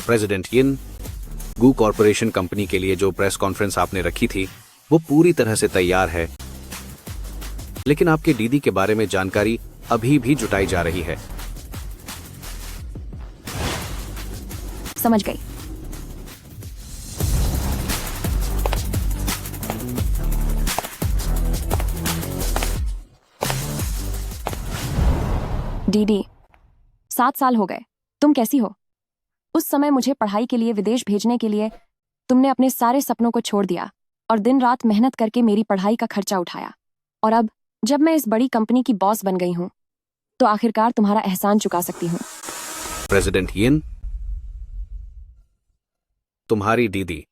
President यिन, गू corporation company के लिए जो प्रेस कॉन्फ्रेंस आपने रखी थी वो पूरी तरह से तैयार है, लेकिन आपके दीदी के बारे में जानकारी अभी भी जुटाई जा रही है। समझ गई। दीदी, 7 साल हो गए। तुम कैसी हो? उस समय मुझे पढ़ाई के लिए विदेश भेजने के लिए तुमने अपने सारे सपनों को छोड़ दिया और दिन रात मेहनत करके मेरी पढ़ाई का खर्चा उठाया। और अब जब मैं इस बड़ी कंपनी की बॉस बन गई हूं, तो आखिरकार तुम्हारा एहसान चुका सकती हूं। प्रेसिडेंट यिन, तुम्हारी दीदी।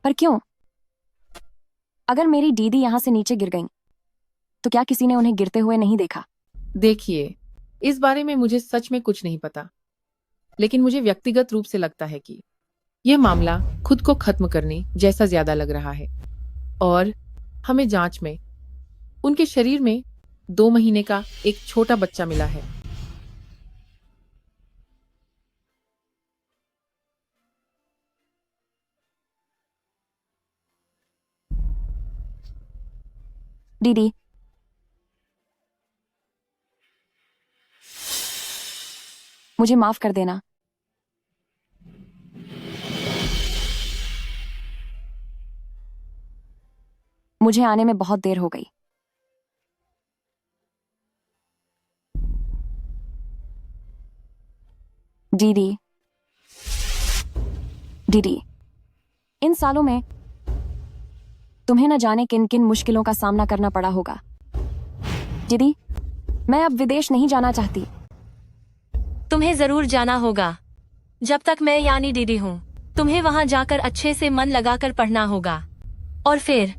पर क्यों? अगर मेरी दीदी यहां से नीचे गिर गईं, तो क्या किसी ने उन्हें गिरते हुए नहीं देखा? देखिए, इस बारे में मुझे सच में कुछ नहीं पता, लेकिन मुझे व्यक्तिगत रूप से लगता है कि यह मामला खुद को खत्म करने जैसा ज्यादा लग रहा है। और हमें जांच में उनके शरीर में 2 महीने का एक छोटा बच्चा मिला है। दीदी, मुझे माफ कर देना। मुझे आने में बहुत देर हो गई। दीदी, दीदी, इन सालों में तुम्हें न जाने किन किन मुश्किलों का सामना करना पड़ा होगा। दीदी, मैं अब विदेश नहीं जाना चाहती। तुम्हें जरूर जाना होगा। जब तक मैं यानी दीदी हूँ, तुम्हें वहाँ जाकर अच्छे से मन लगाकर पढ़ना होगा। और फिर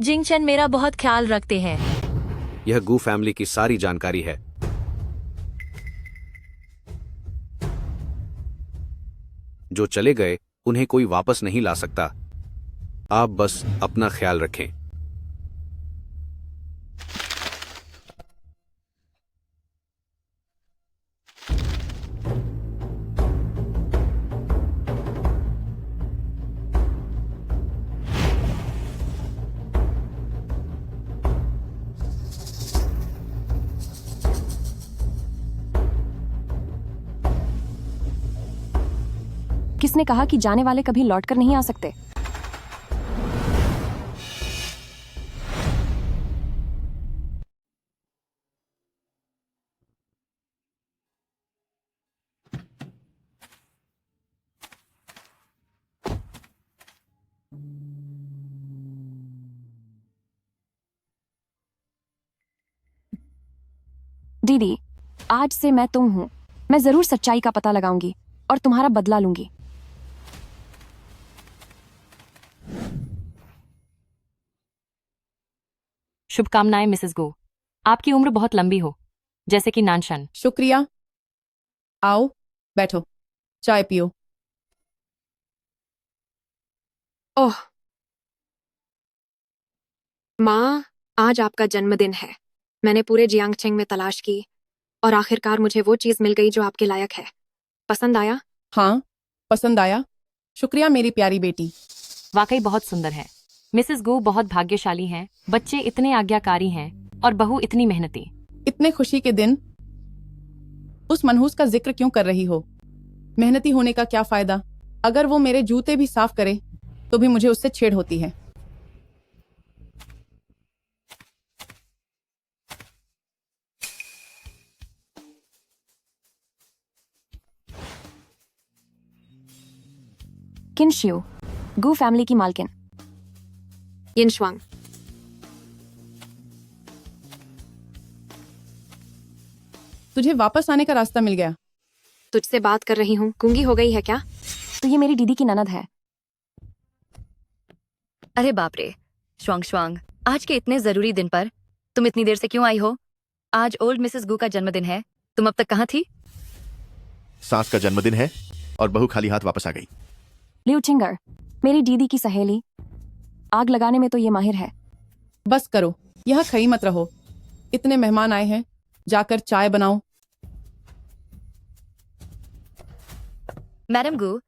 जिंगचन मेरा बहुत ख्याल रखते हैं। यह गू फैमिली की सारी जानकारी है। जो चले गए उन्हें कोई वापस नहीं ला सकता। आप बस अपना ख्याल रखें। किसने कहा कि जाने वाले कभी लौटकर नहीं आ सकते? दीदी, आज से मैं तुम हूं। मैं जरूर सच्चाई का पता लगाऊंगी और तुम्हारा बदला लूंगी। शुभकामनाएं मिसेस गो। आपकी उम्र बहुत लंबी हो, जैसे कि नानशन। शुक्रिया। आओ, बैठो, चाय पियो। ओह माँ, आज आपका जन्मदिन है। मैंने पूरे जियांगचेंग में तलाश की और आखिरकार मुझे वो चीज मिल गई जो आपके लायक है। पसंद आया? हाँ, पसंद आया। शुक्रिया मेरी प्यारी बेटी। वाकई बहुत सुंदर है। मिसेस गो बहुत भाग्यशाली हैं। बच्चे इतने आज्ञाकारी हैं और बहू इतनी मेहनती। इतने खुशी के दिन उस मनहूस का जिक्र क्यों कर रही हो? मेहनती होने का क्या फायदा? अगर वो मेरे जूते भी साफ करे तो भी मुझे उससे छेड़ होती है। किन शियो, गू फैमिली की मालकिन। यिन श्वांग। तुझे वापस आने का रास्ता मिल गया। तुझसे बात कर रही हूँ, गूंगी हो गई है क्या? तो ये मेरी दीदी की ननद है। अरे बाप रे, श्वांग श्वांग, आज के इतने जरूरी दिन पर तुम इतनी देर से क्यों आई हो? आज ओल्ड मिसेस गू का जन्मदिन है, तुम अब तक कहाँ थी? सास का जन्मदिन है और बहू खाली हाथ वापस आ गई। लिउ छिंगर, मेरी दीदी की सहेली। आग लगाने में तो ये माहिर है। बस करो, यहाँ खड़ी मत रहो। इतने मेहमान आए हैं, जाकर चाय बनाओ। मैडम गू,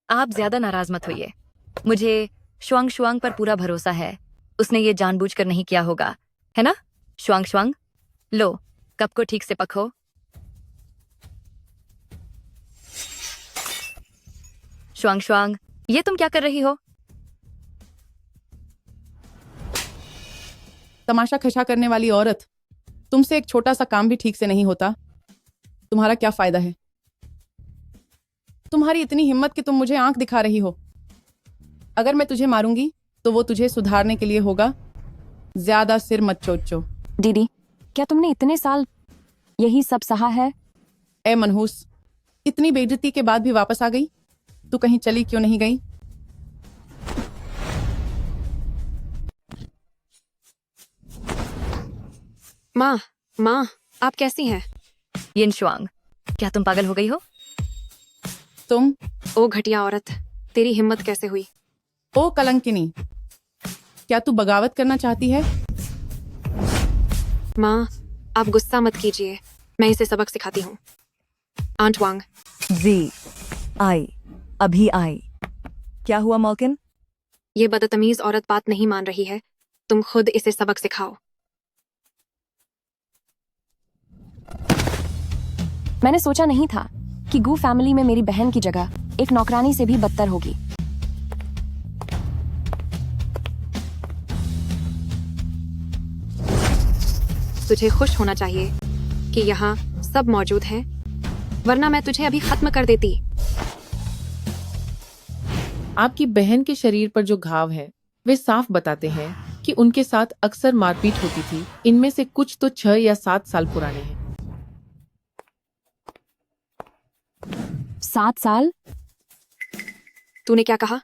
आप ज्यादा नाराज मत होइए। मुझे श्वांग श्वांग पर पूरा भरोसा है। उसने ये जानबूझकर नहीं किया होगा, है ना? श्वांग श्वांग, लो कप को ठीक से पको। श्वांग श्वांग, ये तुम क्या कर रही हो? तमाशा खशा करने वाली औरत, तुमसे एक छोटा सा काम भी ठीक से नहीं होता। तुम्हारा क्या फायदा है? तुम्हारी इतनी हिम्मत कि तुम मुझे आंख दिखा रही हो। अगर मैं तुझे मारूंगी तो वो तुझे सुधारने के लिए होगा। ज्यादा सिर मत चोचो। दीदी, क्या तुमने इतने साल यही सब सहा है? ए मनहूस, इतनी बेइज्जती के बाद भी वापस आ गई? तू कहीं चली क्यों नहीं गई? माँ, माँ, आप कैसी हैं? यिन श्वांग, क्या तुम पागल हो गई हो? तुम? ओ घटिया औरत, तेरी हिम्मत कैसे हुई? ओ कलंकिनी, क्या तू बगावत करना चाहती है? माँ, आप गुस्सा मत कीजिए, मैं इसे सबक सिखाती हूँ। आंट वांग, जी आई, अभी आई। क्या हुआ मॉल्किन? ये बदतमीज औरत बात नहीं मान रही है। तुम खुद इसे सबक सिखाओ। मैंने सोचा नहीं था कि गू फैमिली में मेरी बहन की जगह एक नौकरानी से भी बदतर होगी। तुझे खुश होना चाहिए कि यहाँ सब मौजूद हैं, वरना मैं तुझे अभी खत्म कर देती। आपकी बहन के शरीर पर जो घाव है वे साफ बताते हैं कि उनके साथ अक्सर मारपीट होती थी। इनमें से कुछ तो 6 या 7 साल पुराने हैं। 7 साल? तूने क्या कहा?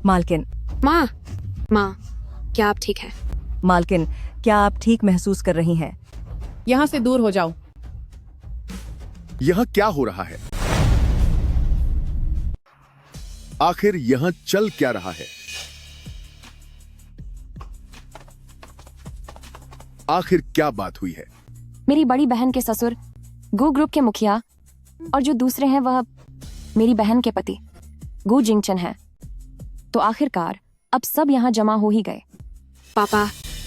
मालकिन, माँ, माँ, क्या आप ठीक हैं? मालकिन, क्या आप ठीक महसूस कर रही हैं? यहाँ से दूर हो जाओ। यह क्या हो रहा है? आखिर यहां चल क्या रहा है? आखिर क्या बात हुई है? मेरी बड़ी बहन के ससुर गू ग्रुप के मुखिया और जो दूसरे हैं वह मेरी बहन के पति गू जिंगचन हैं। तो आखिरकार अब सब यहाँ जमा हो ही गए। पापा,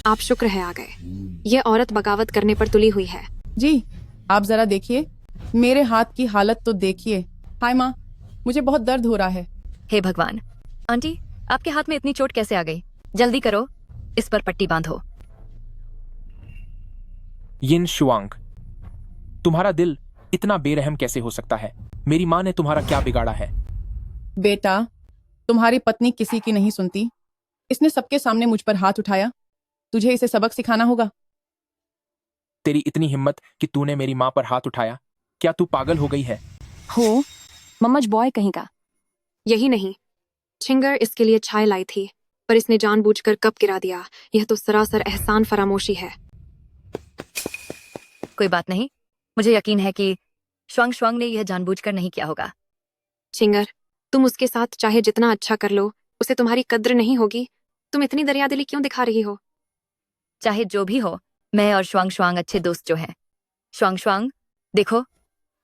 आप शुक्र है आ गए। ये औरत बगावत करने पर तुली हुई है। जी, आप जरा देखिए, मेरे हाथ की हालत तो देखिए। हाय माँ, मुझे बहुत दर्द हो रहा है। हे भगवान, आंटी, आपके हाथ में इतनी चोट कैसे आ गई? जल्दी करो, इस पर पट्टी बांधो। यिन शुआंग, तुम्हारा दिल इतना बेरहम कैसे हो सकता है? मेरी माँ ने तुम्हारा क्या बिगाड़ा है? बेटा, तुम्हारी पत्नी किसी की नहीं सुनती। इसने सबके सामने मुझ पर हाथ उठाया। तुझे इसे सबक सिखाना होगा। तेरी इतनी हिम्मत कि तूने मेरी माँ पर हाथ उठाया? क्या तू पागल हो गई है? हो, मम्मज बॉय कहीं का। यही नहीं, छिंगर इसके लिए चाय लाई थी, पर इसने जानबूझकर कप गिरा दिया। यह तो सरासर एहसान फरामोशी है। कोई बात नहीं, मुझे यकीन है कि श्वांग श्वांग ने यह जानबूझकर नहीं किया होगा। छिंगर, तुम उसके साथ चाहे जितना अच्छा कर लो, उसे तुम्हारी कद्र नहीं होगी। तुम इतनी दरियादिली क्यों दिखा रही हो? चाहे जो भी हो, मैं और श्वांग श्वांग अच्छे दोस्त जो हैं। श्वांग श्वांग, देखो,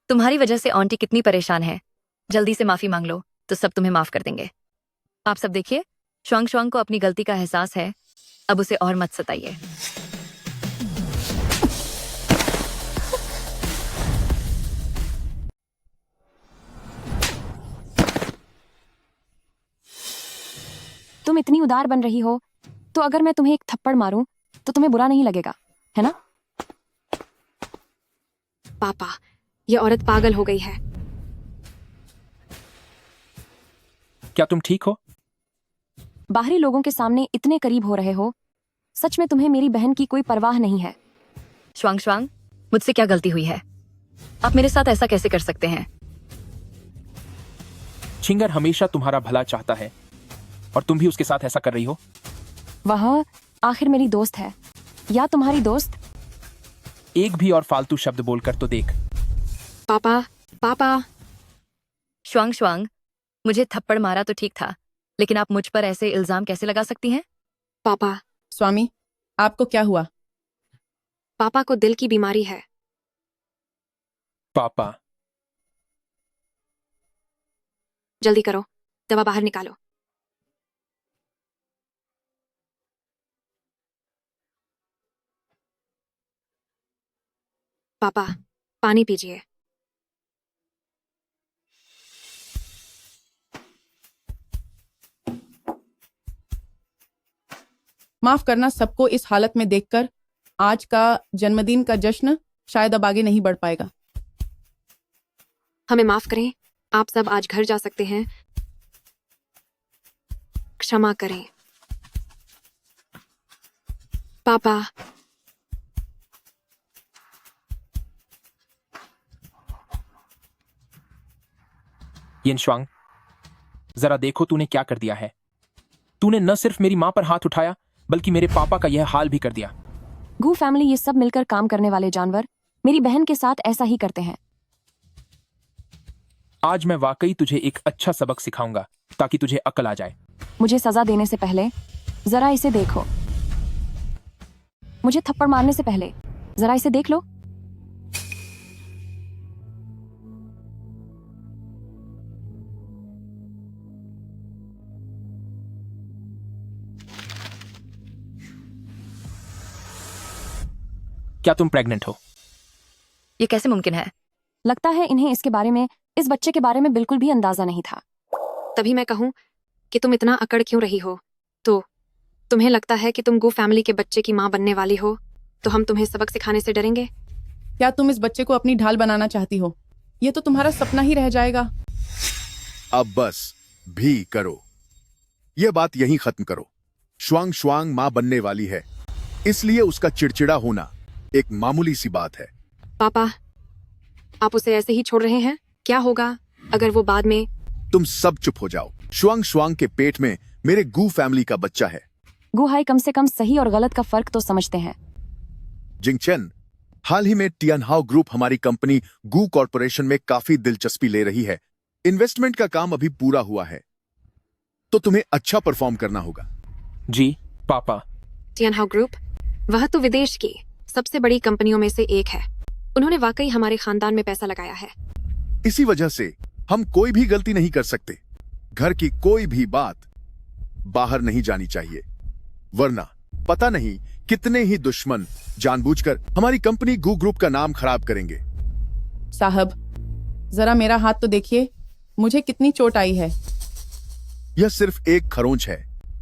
तुम्हारी वजह से आंटी कितनी परेशान है। जल्दी से माफी मांग लो तो सब तुम्हें माफ कर देंगे। आप सब देखिए, श्वांग श्वांग को अपनी गलती का एहसास है। अब उसे और मत सताइए। तुम इतनी उदार बन रही हो, तो अगर मैं तुम्हें एक थप्पड़ मारूं तो तुम्हें बुरा नहीं लगेगा, है ना? पापा, ये औरत पागल हो गई है। क्या तुम ठीक हो? बाहरी लोगों के सामने इतने करीब हो रहे हो। सच में तुम्हें मेरी बहन की कोई परवाह नहीं है। श्वांग श्वांग, मुझसे क्या गलती हुई है? आप मेरे साथ ऐसा कैसे कर सकते हैं? छिंगर हमेशा तुम्हारा भला चाहता है और तुम भी उसके साथ ऐसा कर रही हो। वह आखिर मेरी दोस्त है या तुम्हारी दोस्त? एक भी और फालतू शब्द बोलकर तो देख। पापा, पापा। श्वांग श्वांग, मुझे थप्पड़ मारा तो ठीक था, लेकिन आप मुझ पर ऐसे इल्जाम कैसे लगा सकती हैं? पापा, स्वामी, आपको क्या हुआ? पापा को दिल की बीमारी है। पापा, जल्दी करो, दवा बाहर निकालो। पापा, पानी पीजिए। माफ करना सबको इस हालत में देखकर। आज का जन्मदिन का जश्न शायद अब आगे नहीं बढ़ पाएगा। हमें माफ करें, आप सब आज घर जा सकते हैं। क्षमा करें। पापा, यिनशुआंग, जरा देखो तूने क्या कर दिया है। तूने न सिर्फ मेरी मां पर हाथ उठाया बल्कि मेरे पापा का यह हाल भी कर दिया। गू फैमिली ये सब मिलकर काम करने वाले जानवर मेरी बहन के साथ ऐसा ही करते हैं। आज मैं वाकई तुझे एक अच्छा सबक सिखाऊंगा ताकि तुझे अकल आ जाए। मुझे सजा देने से पहले जरा इसे देखो। मुझे थप्पड़ मारने से पहले जरा इसे देख लो। क्या तुम प्रेग्नेंट हो? ये कैसे मुमकिन है? लगता है इन्हें इसके बारे में, इस बच्चे के बारे में बिल्कुल भी अंदाजा नहीं था। तभी मैं कहूं कि तुम इतना अकड़ क्यों रही हो। तो तुम्हें लगता है कि तुम गू फैमिली के बच्चे की मां बनने वाली हो, तो हम तुम्हें सबक सिखाने से डरेंगे? क्या तुम इस बच्चे को अपनी ढाल बनाना चाहती हो? ये तो तुम्हारा सपना ही रह जाएगा। अब बस भी करो, यह बात यहीं खत्म करो। श्वांग श्वांग मां बनने वाली है, इसलिए उसका चिड़चिड़ा होना एक मामूली सी बात है। पापा, आप उसे ऐसे ही छोड़ रहे हैं? क्या होगा अगर वो बाद में? तुम सब चुप हो जाओ। श्वांग श्वांग के पेट में मेरे गू फैमिली का बच्चा है। गुहाई कम से कम सही और गलत का फर्क तो समझते हैं। जिंगचेन, हाल ही में टियानहाओ ग्रुप हमारी कंपनी गू कॉरपोरेशन में काफी दिलचस्पी ले रही है। इन्वेस्टमेंट का काम अभी पूरा हुआ है, तो तुम्हें अच्छा परफॉर्म करना होगा। जी पापा। टियानहाओ ग्रुप, वह तो विदेश की सबसे बड़ी कंपनियों में से एक है। उन्होंने वाकई हमारे खानदान में पैसा लगाया है। इसी वजह से हम कोई भी गलती नहीं कर सकते। घर की कोई भी बात बाहर नहीं जानी चाहिए, वरना पता नहीं कितने ही दुश्मन जानबूझकर हमारी कंपनी गू ग्रुप का नाम खराब करेंगे। साहब, जरा मेरा हाथ तो देखिए, मुझे कितनी चोट आई है। यह सिर्फ एक खरोंच है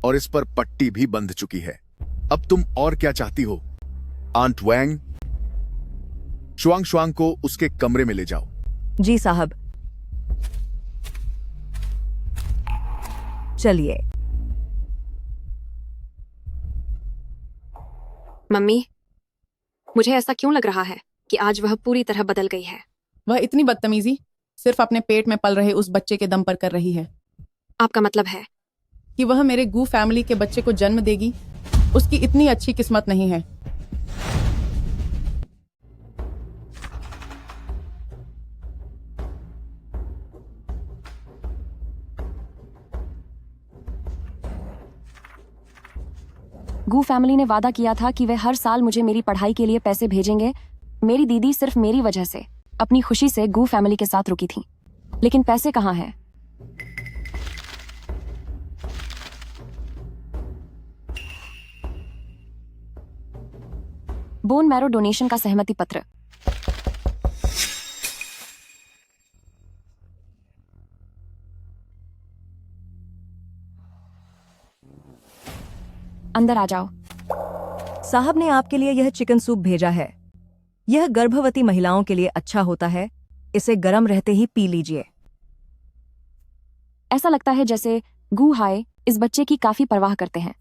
और इस पर पट्टी भी बंध चुकी है। अब तुम और क्या चाहती हो? आंट वैंग, श्वांग श्वांग को उसके कमरे में ले जाओ। जी साहब। चलिए। मम्मी, मुझे ऐसा क्यों लग रहा है कि आज वह पूरी तरह बदल गई है? वह इतनी बदतमीजी सिर्फ अपने पेट में पल रहे उस बच्चे के दम पर कर रही है। आपका मतलब है कि वह मेरे गू फैमिली के बच्चे को जन्म देगी? उसकी इतनी अच्छी किस्मत नहीं है। गू फैमिली ने वादा किया था कि वे हर साल मुझे मेरी पढ़ाई के लिए पैसे भेजेंगे। मेरी दीदी सिर्फ मेरी वजह से अपनी खुशी से गू फैमिली के साथ रुकी थी, लेकिन पैसे कहाँ हैं? बोन मैरो डोनेशन का सहमति पत्र। अंदर आ जाओ। साहब ने आपके लिए यह चिकन सूप भेजा है। यह गर्भवती महिलाओं के लिए अच्छा होता है। इसे गर्म रहते ही पी लीजिए। ऐसा लगता है जैसे गू हाय इस बच्चे की काफी परवाह करते हैं।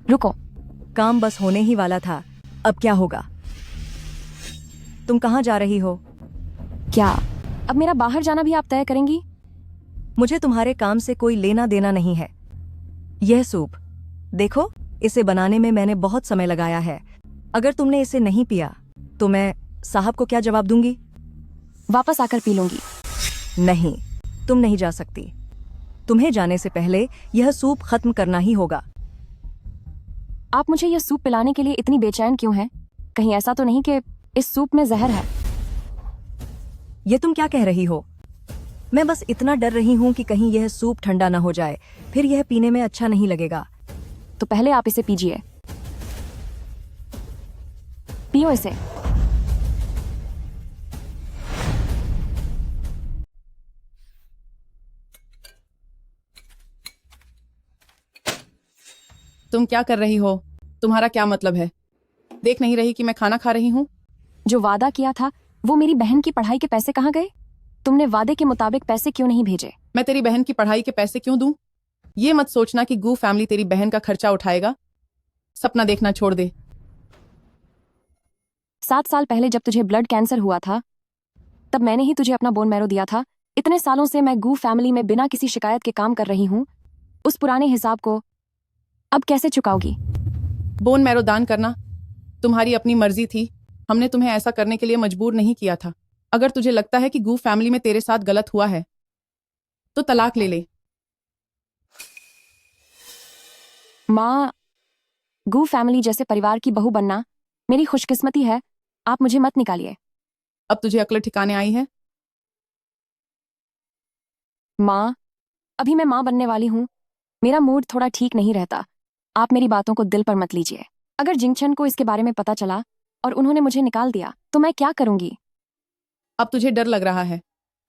रुको, काम बस होने ही वाला था, अब क्या होगा? तुम कहाँ जा रही हो? क्या अब मेरा बाहर जाना भी आप तय करेंगी? मुझे तुम्हारे काम से कोई लेना देना नहीं है। यह सूप देखो, इसे बनाने में मैंने बहुत समय लगाया है। अगर तुमने इसे नहीं पिया तो मैं साहब को क्या जवाब दूंगी? वापस आकर पी लूंगी। नहीं, तुम नहीं जा सकती। तुम्हें जाने से पहले यह सूप खत्म करना ही होगा। आप मुझे यह सूप पिलाने के लिए इतनी बेचैन क्यों हैं? कहीं ऐसा तो नहीं कि इस सूप में जहर है? ये तुम क्या कह रही हो? मैं बस इतना डर रही हूं कि कहीं यह सूप ठंडा ना हो जाए, फिर यह पीने में अच्छा नहीं लगेगा। तो पहले आप इसे पीजिए। पियो इसे। तुम क्या कर रही हो? तुम्हारा क्या मतलब है? देख नहीं रही कि मैं खाना खा रही हूँ? जो वादा किया था वो मेरी बहन की पढ़ाई के पैसे कहाँ गए? तुमने वादे के मुताबिक पैसे क्यों नहीं भेजे? मैं तेरी बहन की पढ़ाई के पैसे क्यों दूं? ये मत सोचना कि गू फैमिली तेरी बहन का खर्चा उठाएगा। सपना देखना छोड़ दे। 7 साल पहले जब तुझे ब्लड कैंसर हुआ था तब मैंने ही तुझे अपना बोन मैरो दिया था। इतने सालों से मैं गू फैमिली में बिना किसी शिकायत के काम कर रही हूँ। उस पुराने हिसाब को अब कैसे चुकाओगी? बोन मैरो दान करना तुम्हारी अपनी मर्जी थी। हमने तुम्हें ऐसा करने के लिए मजबूर नहीं किया था। अगर तुझे लगता है कि गू फैमिली में तेरे साथ गलत हुआ है तो तलाक ले ले। माँ, गू फैमिली जैसे परिवार की बहू बनना मेरी खुशकिस्मती है। आप मुझे मत निकालिए। अब तुझे अक्ल ठिकाने आई है? माँ, अभी मैं माँ बनने वाली हूँ। मेरा मूड थोड़ा ठीक नहीं रहता। आप मेरी बातों को दिल पर मत लीजिए। अगर जिंगशन को इसके बारे में पता चला और उन्होंने मुझे निकाल दिया तो मैं क्या करूंगी? अब तुझे डर लग रहा है।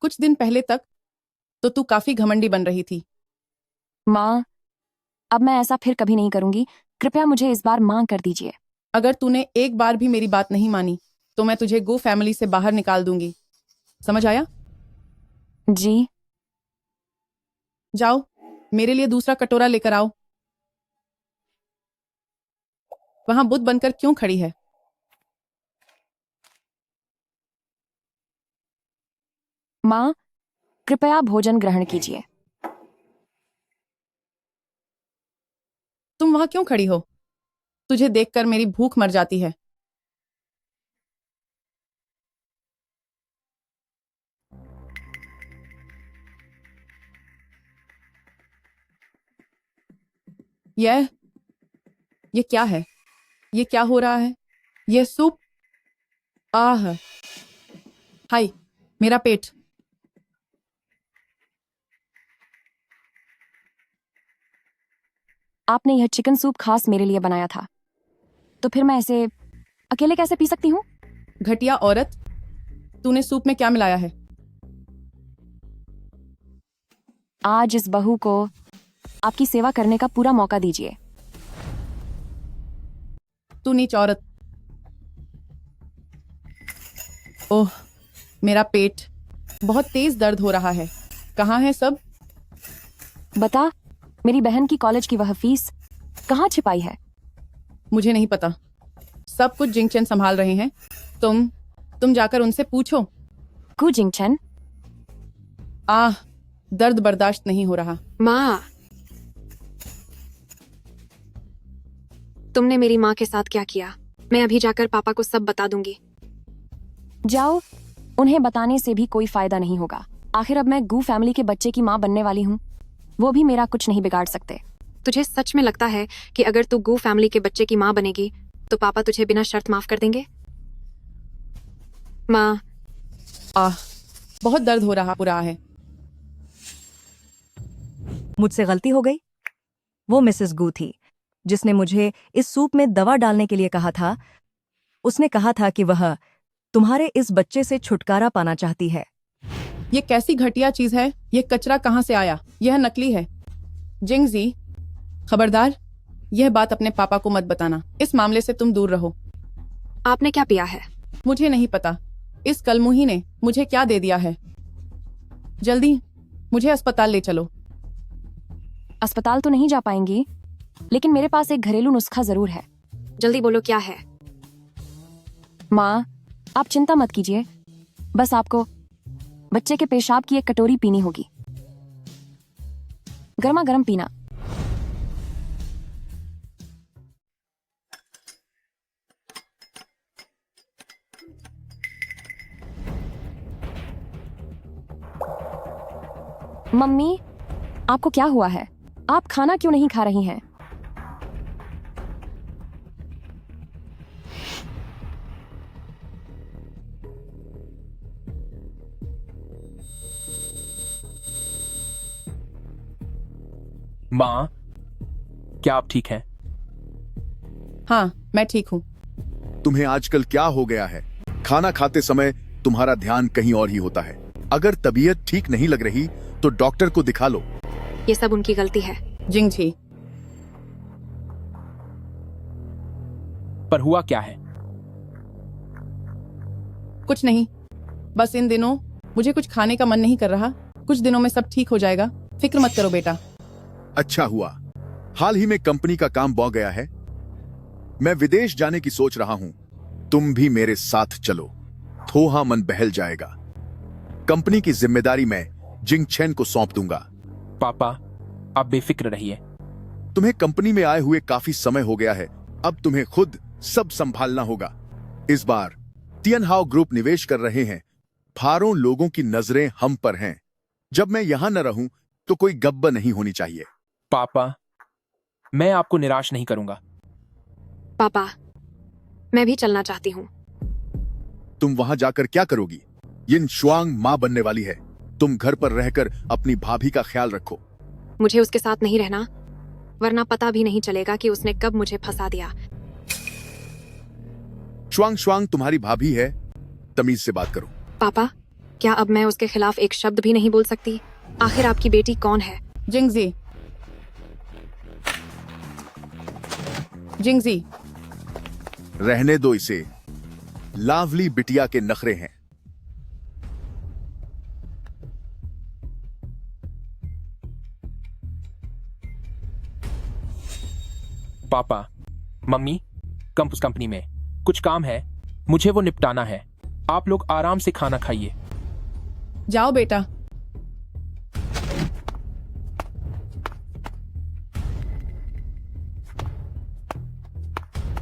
कुछ दिन पहले तक तो तू काफी घमंडी बन रही थी। माँ, अब मैं ऐसा फिर कभी नहीं करूंगी। कृपया मुझे इस बार माँ कर दीजिए। अगर तूने एक बार भी मेरी बात नहीं मानी तो मैं तुझे गो फैमिली से बाहर निकाल दूंगी। समझ आया? जी। जाओ, मेरे लिए दूसरा कटोरा लेकर आओ। वहां बुत बनकर क्यों खड़ी है? माँ, कृपया भोजन ग्रहण कीजिए। तुम वहां क्यों खड़ी हो? तुझे देखकर मेरी भूख मर जाती है। ये क्या है? ये क्या हो रहा है? ये सूप। आह, हाय, मेरा पेट। आपने यह चिकन सूप खास मेरे लिए बनाया था, तो फिर मैं इसे अकेले कैसे पी सकती हूँ? घटिया औरत, तूने सूप में क्या मिलाया है? आज इस बहू को आपकी सेवा करने का पूरा मौका दीजिए। तू नीच औरत। ओह, मेरा पेट। बहुत तेज दर्द हो रहा है। कहाँ है सब? बता, मेरी बहन की कॉलेज की वह फीस कहाँ छिपाई है? मुझे नहीं पता। सब कुछ जिंगचन संभाल रहे हैं। तुम जाकर उनसे पूछो। कु जिंगचन? आह, दर्द बर्दाश्त नहीं हो रहा। माँ, तुमने मेरी माँ के साथ क्या किया? मैं अभी जाकर पापा को सब बता दूंगी। जाओ, उन्हें बताने से भी कोई फायदा नहीं होगा। आखिर अब मैं गू फैमिली के बच्चे की माँ बनने वाली हूँ। वो भी मेरा कुछ नहीं बिगाड़ सकते। तुझे सच में लगता है कि अगर तू गू फैमिली के बच्चे की माँ बनेगी तो पापा तुझे बिना शर्त माफ कर देंगे? माँ, आह, बहुत दर्द हो रहा है। मुझसे गलती हो गई। वो मिसेस गू थी जिसने मुझे इस सूप में दवा डालने के लिए कहा था। उसने कहा था कि वह तुम्हारे इस बच्चे से छुटकारा पाना चाहती है। ये कैसी घटिया चीज है? ये कचरा कहाँ से आया? यह नकली है। जिंगजी, खबरदार, यह बात अपने पापा को मत बताना। इस मामले से तुम दूर रहो। आपने क्या पिया है? मुझे नहीं पता इस कलमुही ने मुझे क्या दे दिया है। जल्दी मुझे अस्पताल ले चलो। अस्पताल तो नहीं जा पाएंगी, लेकिन मेरे पास एक घरेलू नुस्खा जरूर है। जल्दी बोलो क्या है? माँ, आप चिंता मत कीजिए, बस आपको बच्चे के पेशाब की एक कटोरी पीनी होगी। गर्मा गर्म पीना। मम्मी, आपको क्या हुआ है? आप खाना क्यों नहीं खा रही हैं? माँ, क्या आप ठीक हैं? हाँ, मैं ठीक हूँ। तुम्हें आजकल क्या हो गया है? खाना खाते समय तुम्हारा ध्यान कहीं और ही होता है। अगर तबीयत ठीक नहीं लग रही तो डॉक्टर को दिखा लो। ये सब उनकी गलती है। जिंगजी, पर हुआ क्या है? कुछ नहीं, बस इन दिनों मुझे कुछ खाने का मन नहीं कर रहा। कुछ दिनों में सब ठीक हो जाएगा, फिक्र मत करो बेटा। अच्छा हुआ, हाल ही में कंपनी का काम बौ गया है। मैं विदेश जाने की सोच रहा हूं, तुम भी मेरे साथ चलो, थोहा मन बहल जाएगा। कंपनी की जिम्मेदारी मैं जिंग चेन को सौंप दूंगा। पापा, आप बेफिक्र रहिए। तुम्हें कंपनी में आए हुए काफी समय हो गया है, अब तुम्हें खुद सब संभालना होगा। इस बार तियनहाओ ग्रुप निवेश कर रहे हैं। फारों लोगों की नजरें हम पर हैं। जब मैं यहां न रहूं तो कोई गब्बर नहीं होनी चाहिए। पापा, मैं आपको निराश नहीं करूंगा। पापा, मैं भी चलना चाहती हूँ। तुम वहां जाकर क्या करोगी? यिन शुआंग मां बनने वाली है। तुम घर पर रहकर अपनी भाभी का ख्याल रखो। मुझे उसके साथ नहीं रहना, वरना पता भी नहीं चलेगा कि उसने कब मुझे फंसा दिया। शुआंग शुआंग तुम्हारी भाभी है, तमीज से बात करो। पापा, क्या अब मैं उसके खिलाफ एक शब्द भी नहीं बोल सकती? आखिर आपकी बेटी कौन है? जिंगजी, जिंगजी, रहने दो इसे, लावली बिटिया के नखरे हैं। पापा, मम्मी, कंपस कंपनी में कुछ काम है, मुझे वो निपटाना है। आप लोग आराम से खाना खाइए। जाओ बेटा।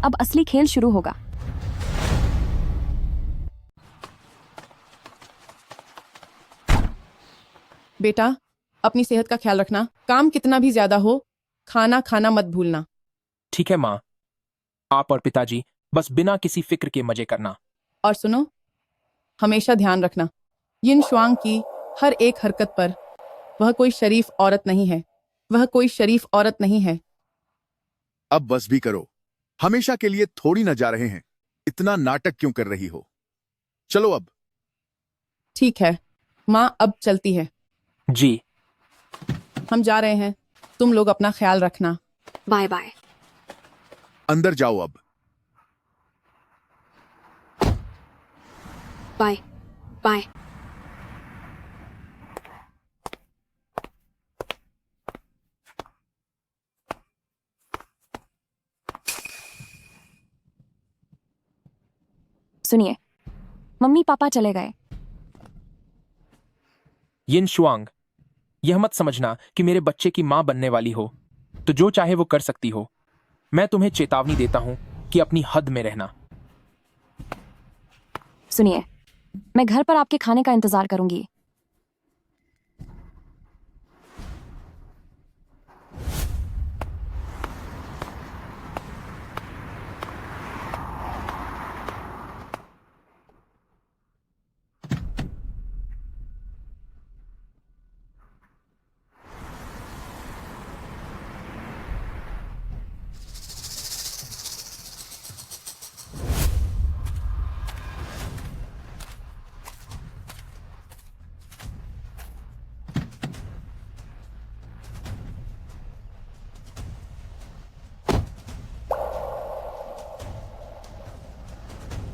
अब असली खेल शुरू होगा। बेटा, अपनी सेहत का ख्याल रखना। काम कितना भी ज्यादा हो, खाना खाना मत भूलना। ठीक है माँ। आप और पिताजी बस बिना किसी फिक्र के मजे करना। और सुनो, हमेशा ध्यान रखना, यिन शुआंग की हर एक हरकत पर वह कोई शरीफ औरत नहीं है। वह कोई शरीफ औरत नहीं है। अब बस भी करो, हमेशा के लिए थोड़ी न जा रहे हैं। इतना नाटक क्यों कर रही हो? चलो अब। ठीक है, माँ अब चलती है। जी। हम जा रहे हैं, तुम लोग अपना ख्याल रखना। Bye bye. अंदर जाओ अब। Bye bye. सुनिए, मम्मी पापा चले गए। यिन शुआंग, यह मत समझना कि मेरे बच्चे की मां बनने वाली हो तो जो चाहे वो कर सकती हो। मैं तुम्हें चेतावनी देता हूं कि अपनी हद में रहना। सुनिए, मैं घर पर आपके खाने का इंतजार करूंगी।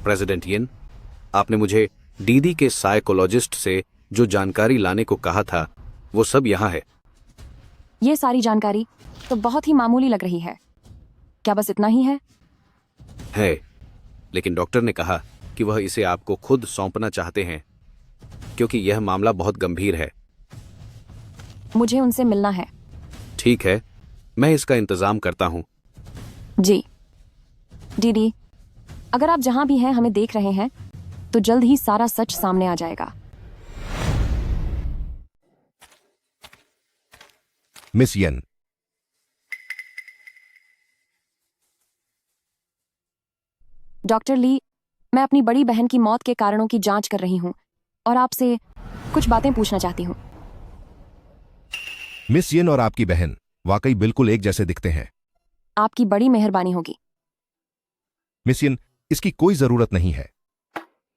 प्रेसिडेंट यिन, आपने मुझे दीदी के साइकोलॉजिस्ट से जो जानकारी लाने को कहा था वो सब यहाँ है। ये सारी जानकारी तो बहुत ही मामूली लग रही है। क्या बस इतना ही है? है, लेकिन डॉक्टर ने कहा कि वह इसे आपको खुद सौंपना चाहते हैं क्योंकि यह मामला बहुत गंभीर है। मुझे उनसे मिलना है। ठीक है, मैं इसका इंतजाम करता हूं। जी दीदी, अगर आप जहां भी हैं हमें देख रहे हैं तो जल्द ही सारा सच सामने आ जाएगा। मिस यन, डॉक्टर ली, मैं अपनी बड़ी बहन की मौत के कारणों की जांच कर रही हूं और आपसे कुछ बातें पूछना चाहती हूं। मिस यन और आपकी बहन वाकई बिल्कुल एक जैसे दिखते हैं। आपकी बड़ी मेहरबानी होगी। मिस यन, इसकी कोई जरूरत नहीं है।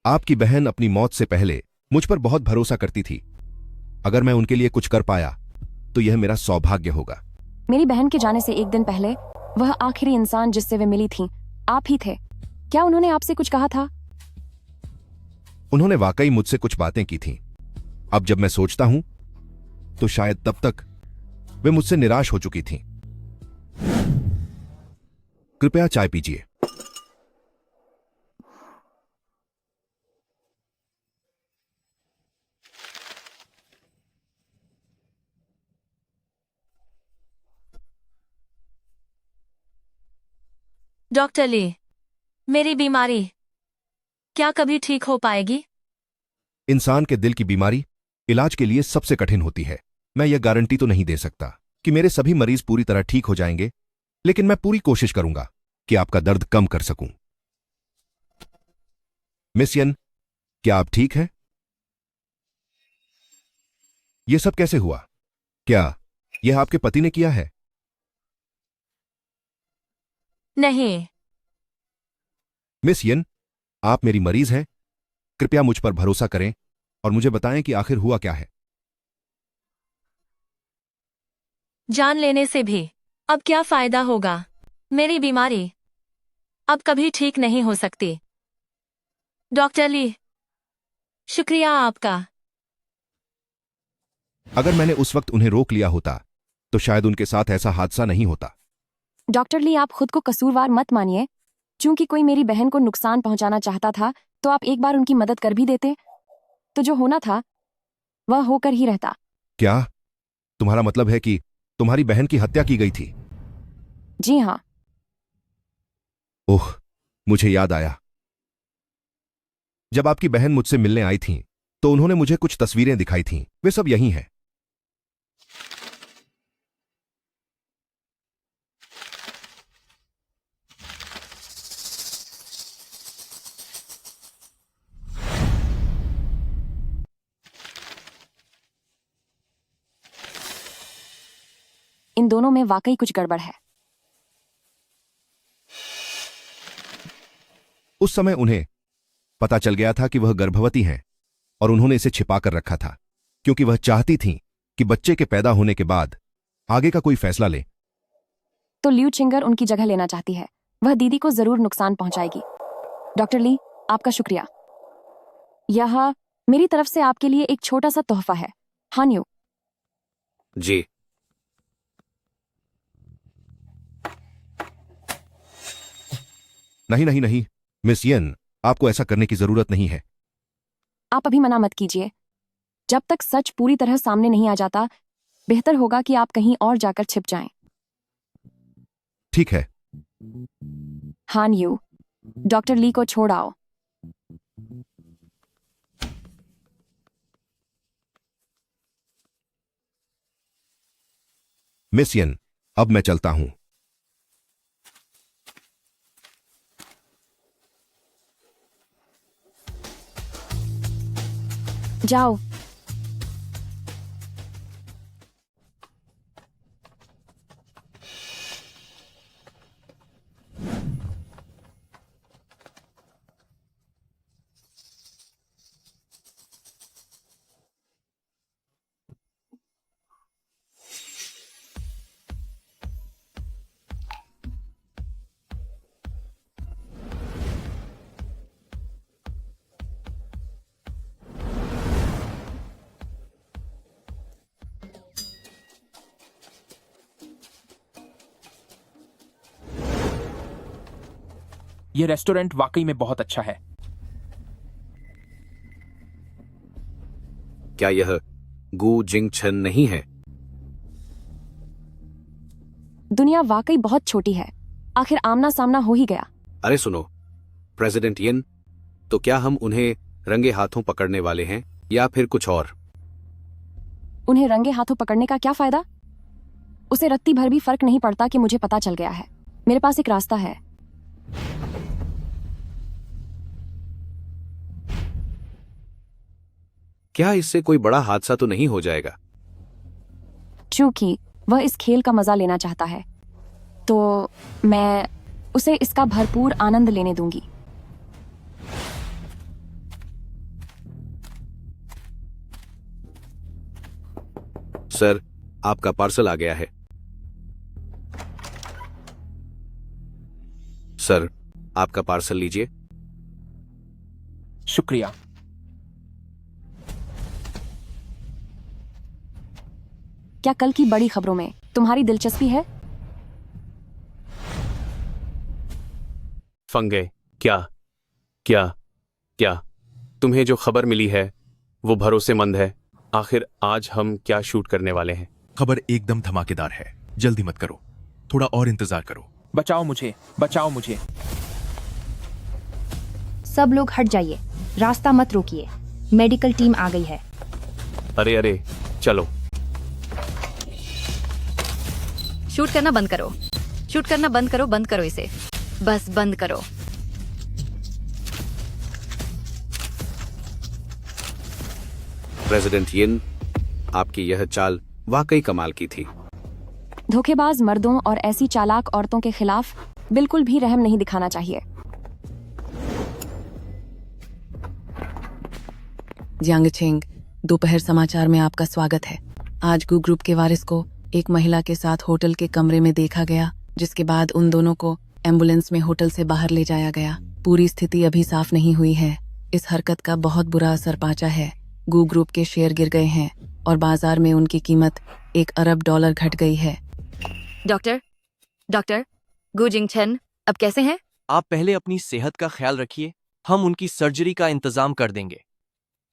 आपकी बहन अपनी मौत से पहले मुझ पर बहुत भरोसा करती थी। अगर मैं उनके लिए कुछ कर पाया तो यह मेरा सौभाग्य होगा। मेरी बहन के जाने से एक दिन पहले वह आखिरी इंसान जिससे वे मिली थीं आप ही थे। क्या उन्होंने आपसे कुछ कहा था? उन्होंने वाकई मुझसे कुछ बातें की थीं। अब जब मैं सोचता हूं तो शायद तब तक वे मुझसे निराश हो चुकी थीं। कृपया चाय पीजिए। डॉक्टर ली, मेरी बीमारी क्या कभी ठीक हो पाएगी? इंसान के दिल की बीमारी इलाज के लिए सबसे कठिन होती है। मैं यह गारंटी तो नहीं दे सकता कि मेरे सभी मरीज पूरी तरह ठीक हो जाएंगे, लेकिन मैं पूरी कोशिश करूंगा कि आपका दर्द कम कर सकूं। मिस यन, क्या आप ठीक हैं? यह सब कैसे हुआ? क्या यह आपके पति ने किया है? नहीं। मिस यन, आप मेरी मरीज हैं। कृपया मुझ पर भरोसा करें और मुझे बताएं कि आखिर हुआ क्या है। जान लेने से भी अब क्या फायदा होगा? मेरी बीमारी अब कभी ठीक नहीं हो सकती। डॉक्टर ली, शुक्रिया आपका। अगर मैंने उस वक्त उन्हें रोक लिया होता तो शायद उनके साथ ऐसा हादसा नहीं होता। डॉक्टर ली, आप खुद को कसूरवार मत मानिए। चूंकि कोई मेरी बहन को नुकसान पहुंचाना चाहता था तो आप एक बार उनकी मदद कर भी देते तो जो होना था वह होकर ही रहता। क्या तुम्हारा मतलब है कि तुम्हारी बहन की हत्या की गई थी? जी हाँ। ओह, मुझे याद आया। जब आपकी बहन मुझसे मिलने आई थी तो उन्होंने मुझे कुछ तस्वीरें दिखाई थीं। वे सब यही हैं। इन दोनों में वाकई कुछ गड़बड़ है। उस समय उन्हें पता चल गया था कि वह गर्भवती हैं और उन्होंने इसे छिपा कर रखा था क्योंकि वह चाहती थीं कि बच्चे के पैदा होने के बाद आगे का कोई फैसला ले। तो ल्यू चिंगर उनकी जगह लेना चाहती है। वह दीदी को जरूर नुकसान पहुंचाएगी। डॉक्टर ली, आपका शुक्रिया। यह मेरी तरफ से आपके लिए एक छोटा सा तोहफा है। हाँ न्यू। जी, नहीं नहीं नहीं मिस यन, आपको ऐसा करने की जरूरत नहीं है। आप अभी मना मत कीजिए। जब तक सच पूरी तरह सामने नहीं आ जाता बेहतर होगा कि आप कहीं और जाकर छिप जाएं। ठीक है। हाँ न्यू, डॉक्टर ली को छोड़ आओ। मिस यन, अब मैं चलता हूं। जाओ। यह रेस्टोरेंट वाकई में बहुत अच्छा है। क्या यह गू जिंगछन नहीं है? दुनिया वाकई बहुत छोटी है, आखिर आमना सामना हो ही गया। अरे सुनो, प्रेसिडेंट यिन, तो क्या हम उन्हें रंगे हाथों पकड़ने वाले हैं या फिर कुछ और? उन्हें रंगे हाथों पकड़ने का क्या फायदा? उसे रत्ती भर भी फर्क नहीं पड़ता कि मुझे पता चल गया है। मेरे पास एक रास्ता है। क्या इससे कोई बड़ा हादसा तो नहीं हो जाएगा? चूंकि वह इस खेल का मजा लेना चाहता है, तो मैं उसे इसका भरपूर आनंद लेने दूंगी। सर, आपका पार्सल आ गया है। सर, आपका पार्सल लीजिए। शुक्रिया। क्या कल की बड़ी खबरों में तुम्हारी दिलचस्पी है? फंगे, क्या क्या क्या तुम्हें जो खबर मिली है वो भरोसेमंद है? आखिर आज हम क्या शूट करने वाले हैं? खबर एकदम धमाकेदार है, जल्दी मत करो, थोड़ा और इंतजार करो। बचाओ मुझे, बचाओ मुझे। सब लोग हट जाइए, रास्ता मत रोकिए, मेडिकल टीम आ गई है। अरे अरे, चलो। शूट करना बंद करो, शूट करना बंद करो, बंद करो इसे, बस बंद करो। प्रेसिडेंट यिन, आपकी यह चाल वाकई कमाल की थी। धोखेबाज मर्दों और ऐसी चालाक औरतों के खिलाफ बिल्कुल भी रहम नहीं दिखाना चाहिए। जियांगछेंग, दोपहर समाचार में आपका स्वागत है। आज गू ग्रुप के वारिस को एक महिला के साथ होटल के कमरे में देखा गया, जिसके बाद उन दोनों को एम्बुलेंस में होटल से बाहर ले जाया गया। पूरी स्थिति अभी साफ नहीं हुई है। इस हरकत का बहुत बुरा असर पहुंचा है। गू ग्रुप के शेयर गिर गए हैं और बाजार में उनकी कीमत $1 अरब घट गई है। डॉक्टर गू जिंगछन अब कैसे हैं? आप पहले अपनी सेहत का ख्याल रखिए, हम उनकी सर्जरी का इंतजाम कर देंगे।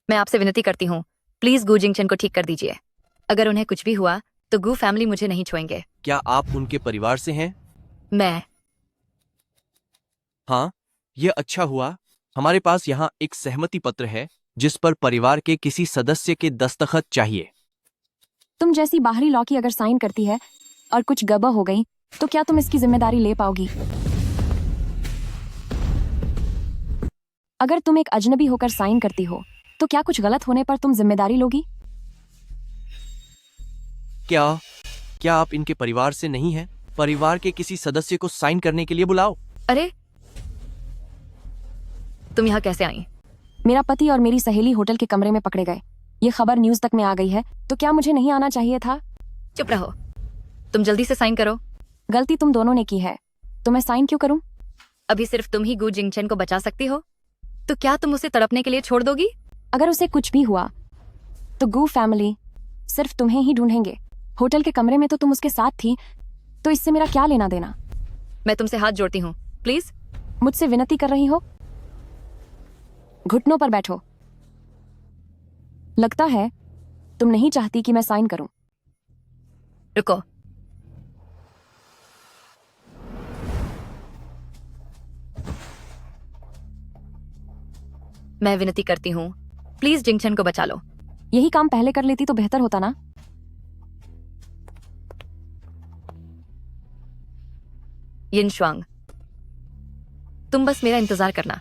मैं आपसे विनती करती हूँ, प्लीज गू जिंगछन को ठीक कर दीजिए। अगर उन्हें कुछ भी हुआ तो गू फैमिली मुझे नहीं छोड़ेंगे। क्या आप उनके परिवार से हैं? मैं। हाँ, यह अच्छा हुआ। हमारे पास यहाँ एक सहमति पत्र है जिस पर परिवार के किसी सदस्य के दस्तखत चाहिए। तुम जैसी बाहरी लॉ की अगर साइन करती है और कुछ गड़बड़ हो गई तो क्या तुम इसकी जिम्मेदारी ले पाओगी? अगर तुम एक अजनबी होकर साइन करती हो तो क्या कुछ गलत होने पर तुम जिम्मेदारी लोगी? क्या आप इनके परिवार से नहीं हैं? परिवार के किसी सदस्य को साइन करने के लिए बुलाओ। अरे, तुम यहाँ कैसे आई? मेरा पति और मेरी सहेली होटल के कमरे में पकड़े गए। ये खबर न्यूज तक में आ गई है, तो क्या मुझे नहीं आना चाहिए था? चुप रहो, तुम जल्दी से साइन करो। गलती तुम दोनों ने की है, तो मैं साइन क्यों करूं? अभी सिर्फ तुम ही गू जिंगछन को बचा सकती हो, तो क्या तुम उसे तड़पने के लिए छोड़ दोगी? अगर उसे कुछ भी हुआ तो गू फैमिली सिर्फ तुम्हें ही ढूंढेंगे। होटल के कमरे में तो तुम उसके साथ थी, तो इससे मेरा क्या लेना देना? मैं तुमसे हाथ जोड़ती हूँ, प्लीज। मुझसे विनती कर रही हो? घुटनों पर बैठो। लगता है तुम नहीं चाहती कि मैं साइन करूं। रुको, मैं विनती करती हूँ, प्लीज जिंगछन को बचा लो। यही काम पहले कर लेती तो बेहतर होता ना? यिन श्वांग, तुम बस मेरा इंतजार करना।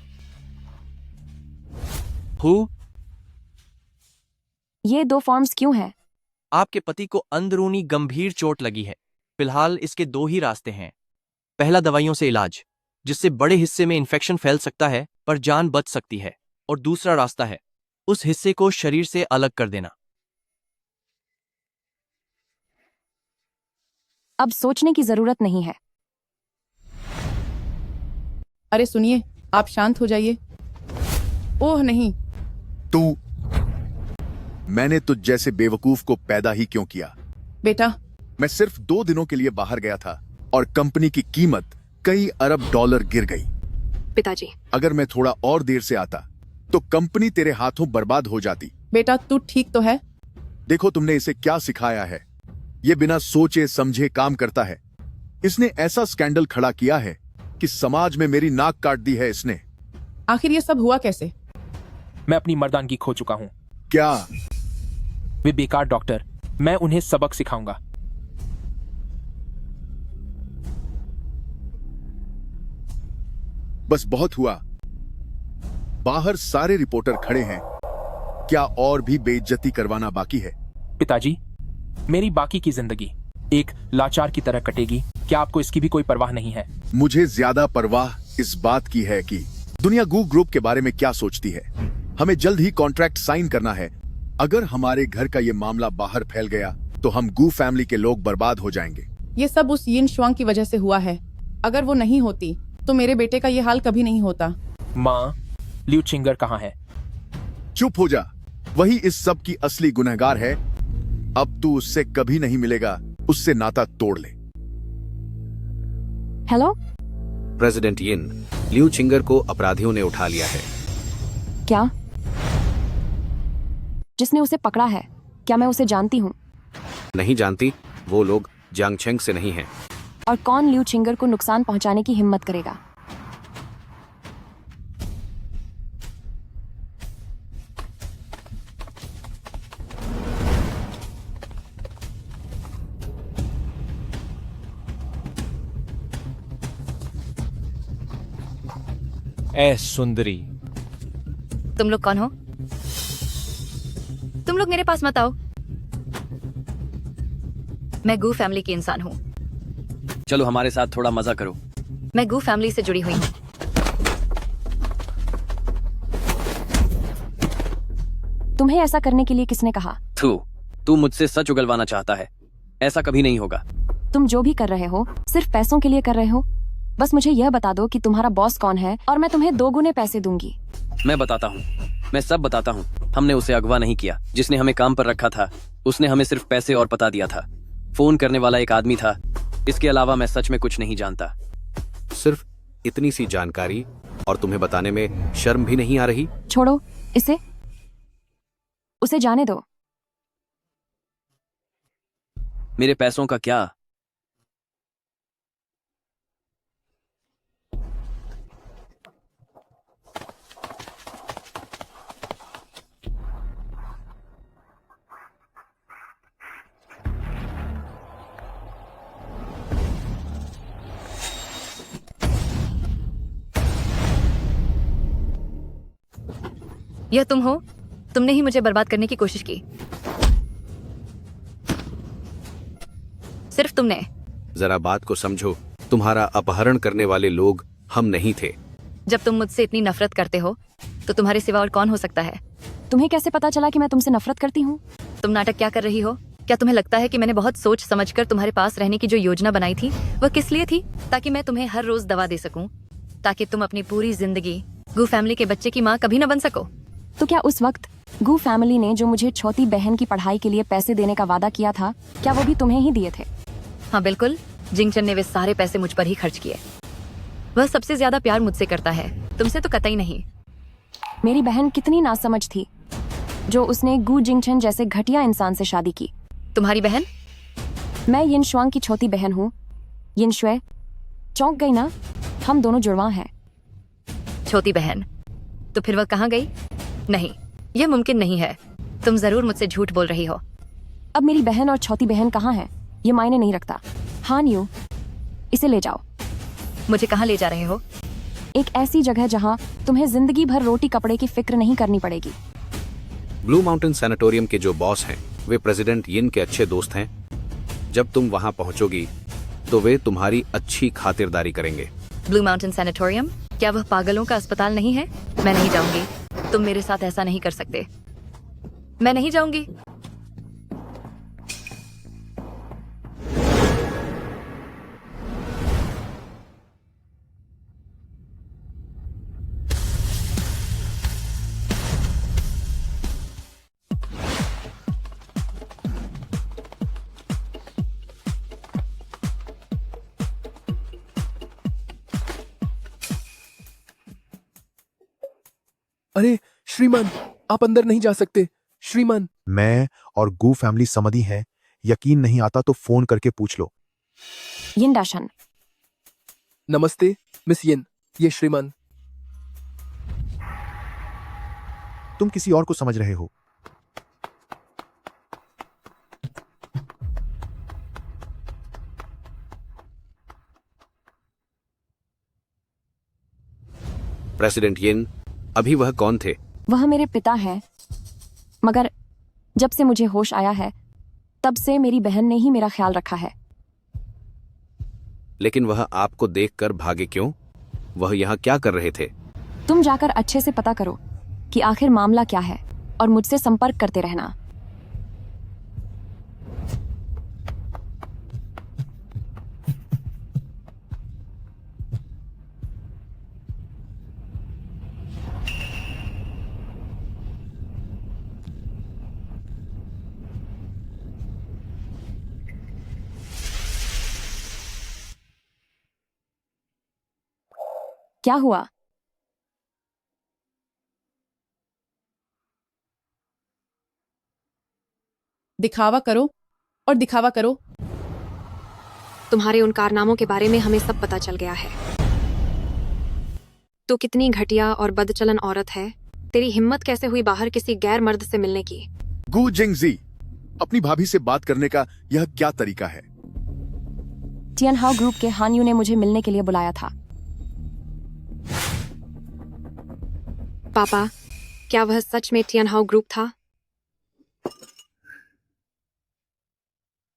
ये 2 फॉर्म्स क्यों हैं? आपके पति को अंदरूनी गंभीर चोट लगी है। फिलहाल इसके 2 ही रास्ते हैं। पहला, दवाइयों से इलाज, जिससे बड़े हिस्से में इन्फेक्शन फैल सकता है पर जान बच सकती है। और दूसरा रास्ता है उस हिस्से को शरीर से अलग कर देना। अब सोचने की जरूरत नहीं है। अरे सुनिए, आप शांत हो जाइए। ओह नहीं। मैंने तुझ जैसे बेवकूफ को पैदा ही क्यों किया? बेटा, मैं सिर्फ 2 दिनों के लिए बाहर गया था और कंपनी की कीमत कई $1 अरब गिर गई। पिताजी। अगर मैं थोड़ा और देर से आता तो कंपनी तेरे हाथों बर्बाद हो जाती। बेटा तू ठीक तो है? देखो तुमने इसे क्या सिखाया है। ये बिना सोचे समझे काम करता है। इसने ऐसा स्कैंडल खड़ा किया है कि समाज में मेरी नाक काट दी है इसने। आखिर ये सब हुआ कैसे? मैं अपनी मर्दानगी खो चुका हूं। क्या? वे बेकार डॉक्टर, मैं उन्हें सबक सिखाऊंगा। बस बहुत हुआ। बाहर सारे रिपोर्टर खड़े हैं। क्या और भी बेइज्जती करवाना बाकी है? पिताजी, मेरी बाकी की जिंदगी एक लाचार की तरह कटेगी, क्या आपको इसकी भी कोई परवाह नहीं है? मुझे ज्यादा परवाह इस बात की है कि दुनिया गू ग्रुप के बारे में क्या सोचती है। हमें जल्द ही कॉन्ट्रैक्ट साइन करना है। अगर हमारे घर का ये मामला बाहर फैल गया तो हम गू फैमिली के लोग बर्बाद हो जाएंगे। ये सब उस यिन शुआंग की वजह से हुआ है। अगर वो नहीं होती तो मेरे बेटे का ये हाल कभी नहीं होता। माँ, लियू चिंगर कहाँ है? चुप हो जा। वही इस सब की असली गुनहगार है। अब तू उससे कभी नहीं मिलेगा। उससे नाता तोड़ ले। हेलो। प्रेसिडेंट यिन, लियू चिंगर को अपराधियों ने उठा लिया है। क्या? जिसने उसे पकड़ा है, क्या मैं उसे जानती हूँ? नहीं जानती। वो लोग जियांगचेंग से नहीं हैं। और कौन लियू चिंगर को नुकसान पहुंचाने की हिम्मत करेगा? ए सुंदरी, तुम लोग कौन हो? तुम लोग मेरे पास मत आओ। मैं गू फैमिली की इंसान हूँ। चलो हमारे साथ थोड़ा मजा करो। मैं गू फैमिली से जुड़ी हुई हूँ। तुम्हें ऐसा करने के लिए किसने कहा? तू मुझसे सच उगलवाना चाहता है। ऐसा कभी नहीं होगा। तुम जो भी कर रहे हो सिर्फ पैसों के लिए कर रहे हो। बस मुझे यह बता दो कि तुम्हारा बॉस कौन है और मैं तुम्हें 2 गुने पैसे दूंगी। मैं बताता हूँ, मैं सब बताता हूँ। हमने उसे अगवा नहीं किया। जिसने हमें काम पर रखा था उसने हमें सिर्फ पैसे और पता दिया था। फोन करने वाला एक आदमी था। इसके अलावा मैं सच में कुछ नहीं जानता। सिर्फ इतनी सी जानकारी और तुम्हें बताने में शर्म भी नहीं आ रही? छोड़ो इसे, उसे जाने दो। मेरे पैसों का क्या? यह तुम हो? तुमने ही मुझे बर्बाद करने की कोशिश की। सिर्फ तुमने। जरा बात को समझो। तुम्हारा अपहरण करने वाले लोग हम नहीं थे। जब तुम मुझसे इतनी नफरत करते हो तो तुम्हारे सिवा और कौन हो सकता है? तुम्हें कैसे पता चला कि मैं तुमसे नफरत करती हूँ? तुम नाटक क्या कर रही हो? क्या तुम्हें लगता है कि मैंने बहुत सोच समझकर तुम्हारे पास रहने की जो योजना बनाई थी वह किस लिए थी? ताकि मैं तुम्हें हर रोज दवा दे सकूं, ताकि तुम अपनी पूरी जिंदगी गू फैमिली के बच्चे की माँ कभी न बन सको। तो क्या उस वक्त गू फैमिली ने जो मुझे छोटी बहन की पढ़ाई के लिए पैसे देने का वादा किया था, क्या वो भी तुम्हें ही दिए थे? हाँ बिल्कुल। जिंगचन ने वे सारे पैसे मुझ पर ही खर्च किए। वह सबसे ज्यादा प्यार मुझसे करता है, तुमसे तो कतई नहीं। मेरी बहन कितनी नासमझ थी जो उसने गू जिंगचन जैसे घटिया इंसान से शादी की। तुम्हारी बहन? मैं यिन शुआंग की छोटी बहन हूँ। यिन शुए, चौंक गई ना? हम दोनों जुड़वा हैं। छोटी बहन? तो फिर वह कहाँ गई? नहीं, यह मुमकिन नहीं है। तुम जरूर मुझसे झूठ बोल रही हो। अब मेरी बहन और छोटी बहन कहाँ है ये मायने नहीं रखता। हान यू, इसे ले जाओ। मुझे कहाँ ले जा रहे हो? एक ऐसी जगह जहाँ तुम्हें जिंदगी भर रोटी कपड़े की फिक्र नहीं करनी पड़ेगी। ब्लू माउंटेन सैनिटोरियम के जो बॉस हैं वे प्रेसिडेंट यिन के अच्छे दोस्त हैं। जब तुम वहां पहुंचोगी तो वे तुम्हारी अच्छी खातिरदारी करेंगे। Blue mountain sanatorium? क्या वह पागलों का अस्पताल नहीं है? मैं नहीं जाऊंगी। तुम मेरे साथ ऐसा नहीं कर सकते। मैं नहीं जाऊंगी। अरे श्रीमान, आप अंदर नहीं जा सकते। श्रीमान। मैं और गू फैमिली समधी हैं। यकीन नहीं आता तो फोन करके पूछ लो। यिन डाशन। नमस्ते मिस यिन, ये श्रीमान। तुम किसी और को समझ रहे हो। प्रेसिडेंट यिन, अभी वह कौन थे? वह मेरे पिता हैं, मगर जब से मुझे होश आया है तब से मेरी बहन ने ही मेरा ख्याल रखा है। लेकिन वह आपको देखकर भागे क्यों? वह यहाँ क्या कर रहे थे? तुम जाकर अच्छे से पता करो कि आखिर मामला क्या है और मुझसे संपर्क करते रहना। क्या हुआ? दिखावा करो और दिखावा करो। तुम्हारे उन कारनामों के बारे में हमें सब पता चल गया है। तू कितनी घटिया और बदचलन औरत है। तेरी हिम्मत कैसे हुई बाहर किसी गैर मर्द से मिलने की? गू जिंगजी, अपनी भाभी से बात करने का यह क्या तरीका है? टियनहाउ ग्रुप के हान यू ने मुझे मिलने के लिए बुलाया था। पापा, क्या वह सच में टियनहाउ ग्रुप था?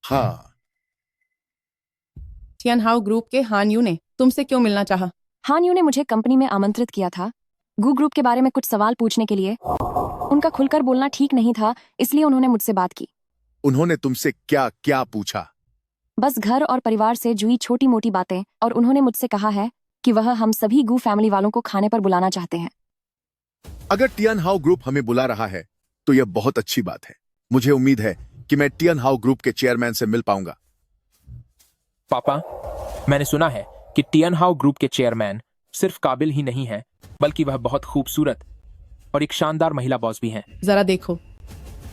हाँ। टियनहाउ ग्रुप के हान यू ने तुमसे क्यों मिलना चाहा? हान यू ने मुझे कंपनी में आमंत्रित किया था गू ग्रुप के बारे में कुछ सवाल पूछने के लिए। उनका खुलकर बोलना ठीक नहीं था, इसलिए उन्होंने मुझसे बात की। उन्होंने तुमसे क्या क्या पूछा? बस घर और परिवार से जुड़ी छोटी मोटी बातें, और उन्होंने मुझसे कहा है कि वह हम सभी गू फैमिली वालों को खाने पर बुलाना चाहते हैं। अगर टियनहाउ ग्रुप हमें बुला रहा है तो यह बहुत अच्छी बात है। मुझे उम्मीद है कि मैं टियनहाउ ग्रुप के चेयरमैन से मिल पाऊंगा। पापा, मैंने सुना है कि टियनहाउ ग्रुप के चेयरमैन सिर्फ काबिल ही नहीं है, बल्कि वह बहुत खूबसूरत और एक शानदार महिला बॉस भी हैं। जरा देखो,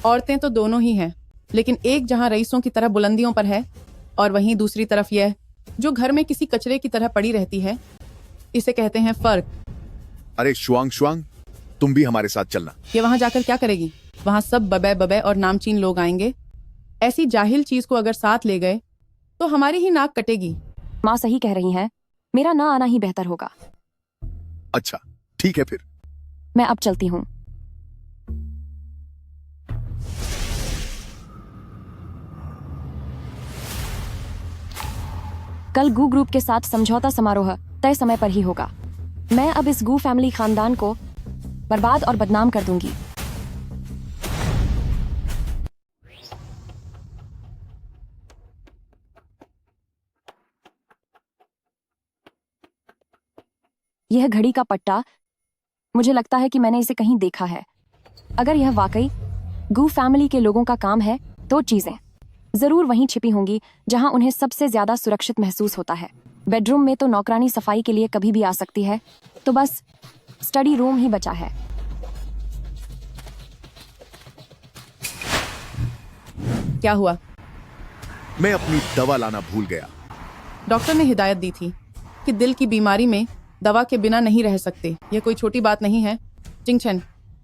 औरतें तो दोनों ही हैं, लेकिन एक जहां रईसों की तरह बुलंदियों पर है और वहीं दूसरी तरफ यह जो घर में किसी कचरे की तरह पड़ी रहती है। इसे कहते हैं फर्क। अरे शुआंग शुआंग, तुम भी हमारे साथ चलना। ये वहां जाकर क्या करेगी? वहां सब बबे बबे और नामचीन लोग आएंगे। ऐसी जाहिल चीज को अगर साथ ले गए तो हमारी ही नाक कटेगी। माँ सही कह रही हैं, मेरा ना आना ही बेहतर होगा। अच्छा ठीक है, फिर मैं अब चलती हूँ। कल गू ग्रुप के साथ समझौता समारोह तय समय पर ही होगा। मैं अब इस गू फैमिली खानदान को बर्बाद और बदनाम कर दूंगी। यह घड़ी का पट्टा, मुझे लगता है कि मैंने इसे कहीं देखा है। अगर यह वाकई गू फैमिली के लोगों का काम है तो चीजें जरूर वहीं छिपी होंगी जहां उन्हें सबसे ज्यादा सुरक्षित महसूस होता है। बेडरूम में तो नौकरानी सफाई के लिए कभी भी आ सकती है, तो बस स्टडी रूम ही बचा है। क्या हुआ? मैं अपनी दवा लाना भूल गया। डॉक्टर ने हिदायत दी थी कि दिल की बीमारी में दवा के बिना नहीं रह सकते। यह कोई छोटी बात नहीं है। जिंगचन,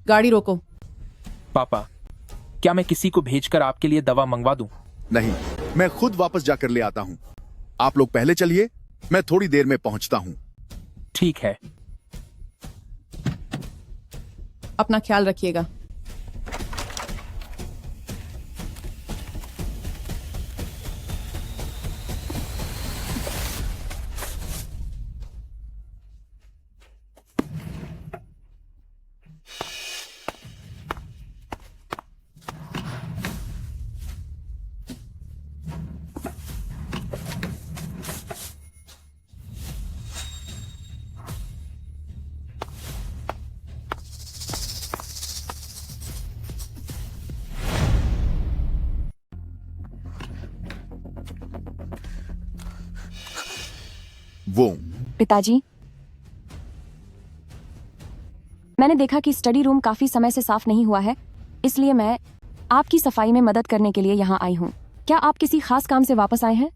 गाड़ी रोको। पापा, क्या मैं किसी को भेजकर आपके लिए दवा मंगवा दूं? नहीं, मैं खुद वापस जाकर ले आता हूँ। आप लोग पहले चलिए, मैं थोड़ी देर में पहुंचता हूँ। ठीक है। अपना ख्याल रखिएगा। वो पिताजी, मैंने देखा कि स्टडी रूम काफी समय से साफ नहीं हुआ है, इसलिए मैं आपकी सफाई में मदद करने के लिए यहाँ आई हूँ। क्या आप किसी खास काम से वापस आए हैं?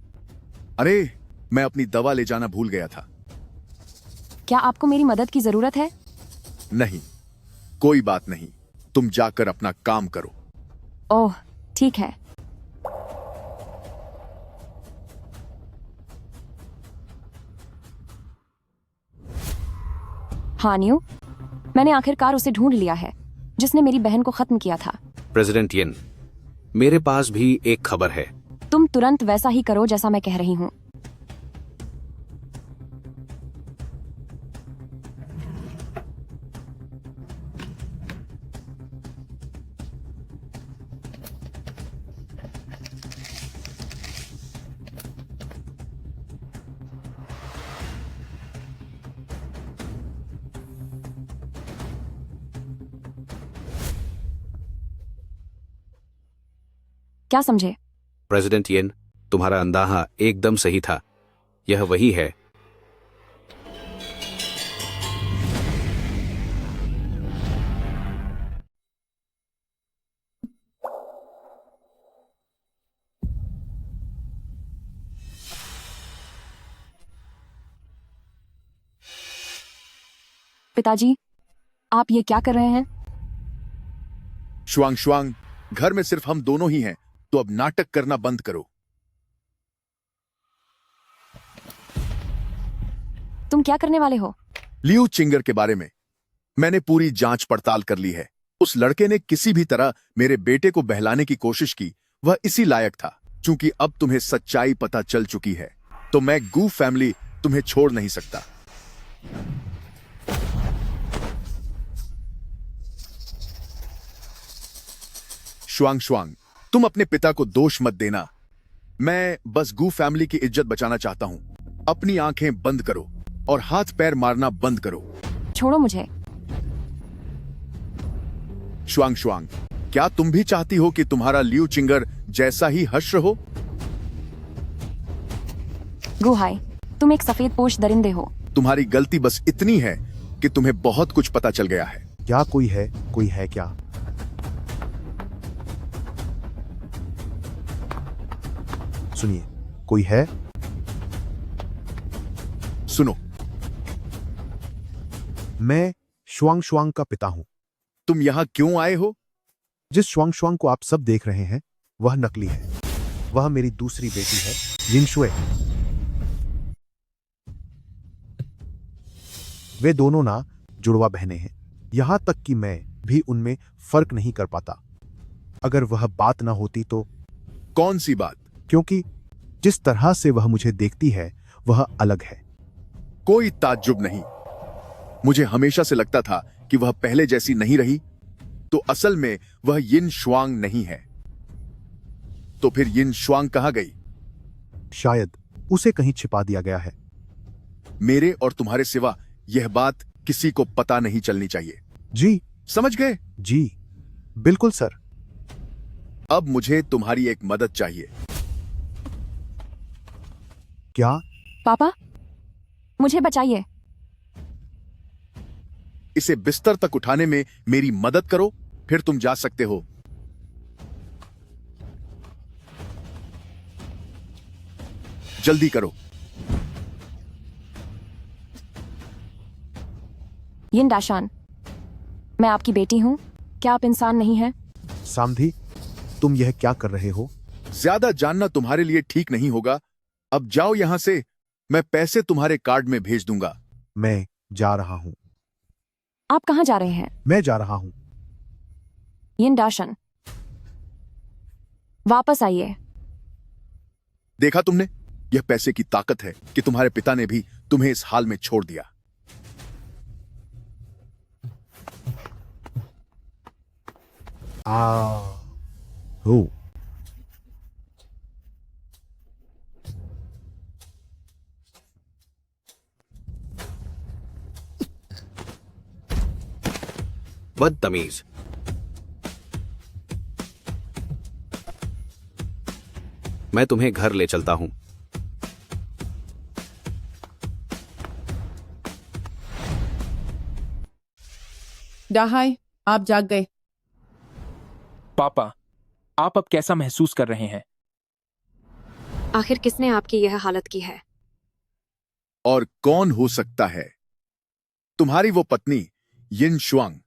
अरे, मैं अपनी दवा ले जाना भूल गया था। क्या आपको मेरी मदद की जरूरत है? नहीं, कोई बात नहीं, तुम जाकर अपना काम करो। ओह, ठीक है। हाँ न्यू, मैंने आखिरकार उसे ढूंढ लिया है जिसने मेरी बहन को खत्म किया था। प्रेसिडेंट यिन, मेरे पास भी एक खबर है। तुम तुरंत वैसा ही करो जैसा मैं कह रही हूँ। क्या समझे? प्रेसिडेंट यिन, तुम्हारा अंदाजा एकदम सही था। यह वही है। पिताजी, आप ये क्या कर रहे हैं? शुआंग शुआंग, घर में सिर्फ हम दोनों ही हैं, तो अब नाटक करना बंद करो। तुम क्या करने वाले हो? लियू चिंगर के बारे में मैंने पूरी जांच पड़ताल कर ली है। उस लड़के ने किसी भी तरह मेरे बेटे को बहलाने की कोशिश की, वह इसी लायक था। चूंकि अब तुम्हें सच्चाई पता चल चुकी है, तो मैं गू फैमिली तुम्हें छोड़ नहीं सकता। शुआंग शुआंग, तुम अपने पिता को दोष मत देना। मैं बस गू फैमिली की इज्जत बचाना चाहता हूं। अपनी आंखें बंद करो और हाथ पैर मारना बंद करो। छोड़ो मुझे। शुआंग शुआंग, क्या तुम भी चाहती हो कि तुम्हारा लियू चिंगर जैसा ही हश्र हो? गुहाई, तुम एक सफेद पोश दरिंदे हो। तुम्हारी गलती बस इतनी है कि तुम्हें बहुत कुछ पता चल गया है। क्या कोई है क्या? सुनिए, कोई है? सुनो, मैं शुआंग शुआंग का पिता हूं। तुम यहां क्यों आए हो? जिस शुआंग शुआंग को आप सब देख रहे हैं वह नकली है। वह मेरी दूसरी बेटी है, यिनशुए। वे दोनों ना जुड़वा बहनें हैं। यहां तक कि मैं भी उनमें फर्क नहीं कर पाता। अगर वह बात ना होती तो। कौन सी बात? क्योंकि जिस तरह से वह मुझे देखती है वह अलग है। कोई ताज्जुब नहीं। मुझे हमेशा से लगता था कि वह पहले जैसी नहीं रही, तो असल में वह यिन शुआंग नहीं है। तो फिर यिन शुआंग कहां गई? शायद उसे कहीं छिपा दिया गया है। मेरे और तुम्हारे सिवा यह बात किसी को पता नहीं चलनी चाहिए। जी। समझ गए? जी बिल्कुल सर। अब मुझे तुम्हारी एक मदद चाहिए। क्या? पापा, मुझे बचाइए। इसे बिस्तर तक उठाने में मेरी मदद करो, फिर तुम जा सकते हो। जल्दी करो। यिन डाशान, मैं आपकी बेटी हूं। क्या आप इंसान नहीं हैं? सामधी, तुम यह क्या कर रहे हो? ज्यादा जानना तुम्हारे लिए ठीक नहीं होगा। अब जाओ यहां से। मैं पैसे तुम्हारे कार्ड में भेज दूंगा। मैं जा रहा हूं। आप कहां जा रहे हैं? मैं जा रहा हूं। यिन डाशन, वापस आइए। देखा तुमने? यह पैसे की ताकत है कि तुम्हारे पिता ने भी तुम्हें इस हाल में छोड़ दिया। हो। बदतमीज। मैं तुम्हें घर ले चलता हूं। डाहाई, आप जाग गए। पापा, आप अब कैसा महसूस कर रहे हैं? आखिर किसने आपकी यह हालत की है? और कौन हो सकता है? तुम्हारी वो पत्नी यिन शुआंग।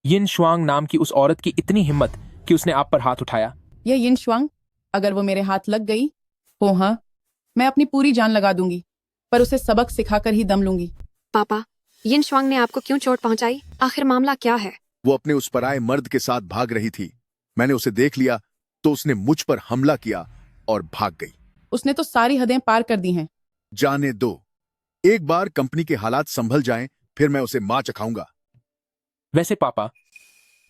यिन शुआंग नाम की उस औरत की इतनी हिम्मत कि उसने आप पर हाथ उठाया। यह यिन शुआंग, अगर वो मेरे हाथ लग गई हो, हाँ, मैं अपनी पूरी जान लगा दूंगी, पर उसे सबक सिखाकर ही दम लूंगी। पापा, यिन शुआंग ने आपको क्यों चोट पहुंचाई? आखिर मामला क्या है? वो अपने उस पराये मर्द के साथ भाग रही थी। मैंने उसे देख लिया तो उसने मुझ पर हमला किया और भाग गई। उसने तो सारी हदें पार कर दी हैं। जाने दो, एक बार कंपनी के हालात संभल जाएं, फिर मैं उसे मां चखाऊंगा। वैसे पापा,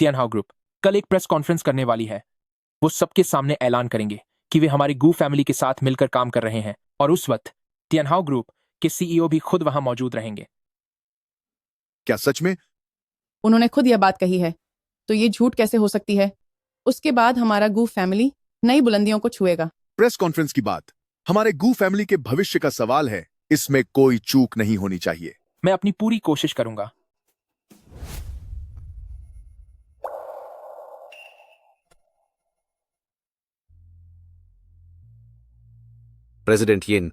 टियानहाउ ग्रुप कल एक प्रेस कॉन्फ्रेंस करने वाली है। वो सबके सामने ऐलान करेंगे कि वे हमारी गू फैमिली के साथ मिलकर काम कर रहे हैं, और उस वक्त टियानहाउ ग्रुप के सीईओ भी खुद वहां मौजूद रहेंगे। क्या सच में? उन्होंने खुद यह बात कही है, तो ये झूठ कैसे हो सकती है? उसके बाद हमारा गू फैमिली नई बुलंदियों को छुएगा। प्रेस कॉन्फ्रेंस की बात हमारे गू फैमिली के भविष्य का सवाल है, इसमें कोई चूक नहीं होनी चाहिए। मैं अपनी पूरी कोशिश करूंगा। प्रेसिडेंट यिन,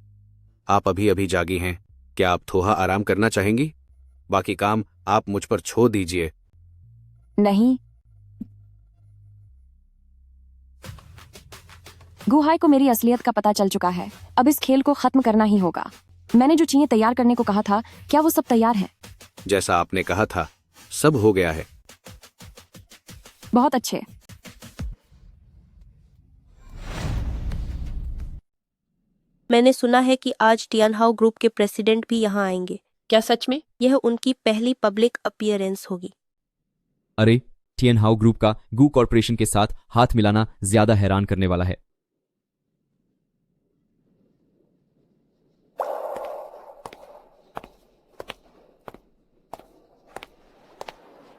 आप अभी अभी जागी हैं। क्या आप थोड़ा आराम करना चाहेंगी? बाकी काम आप मुझ पर छोड़ दीजिए। नहीं, गुहाई को मेरी असलियत का पता चल चुका है। अब इस खेल को खत्म करना ही होगा। मैंने जो चीजें तैयार करने को कहा था, क्या वो सब तैयार है? जैसा आपने कहा था, सब हो गया है। बहुत अच्छे। मैंने सुना है कि आज टियानहाउ ग्रुप के प्रेसिडेंट भी यहाँ आएंगे। क्या सच में? यह उनकी पहली पब्लिक अपीयरेंस होगी। अरे, टियानहाउ ग्रुप का गू कॉरपोरेशन के साथ हाथ मिलाना ज्यादा हैरान करने वाला है।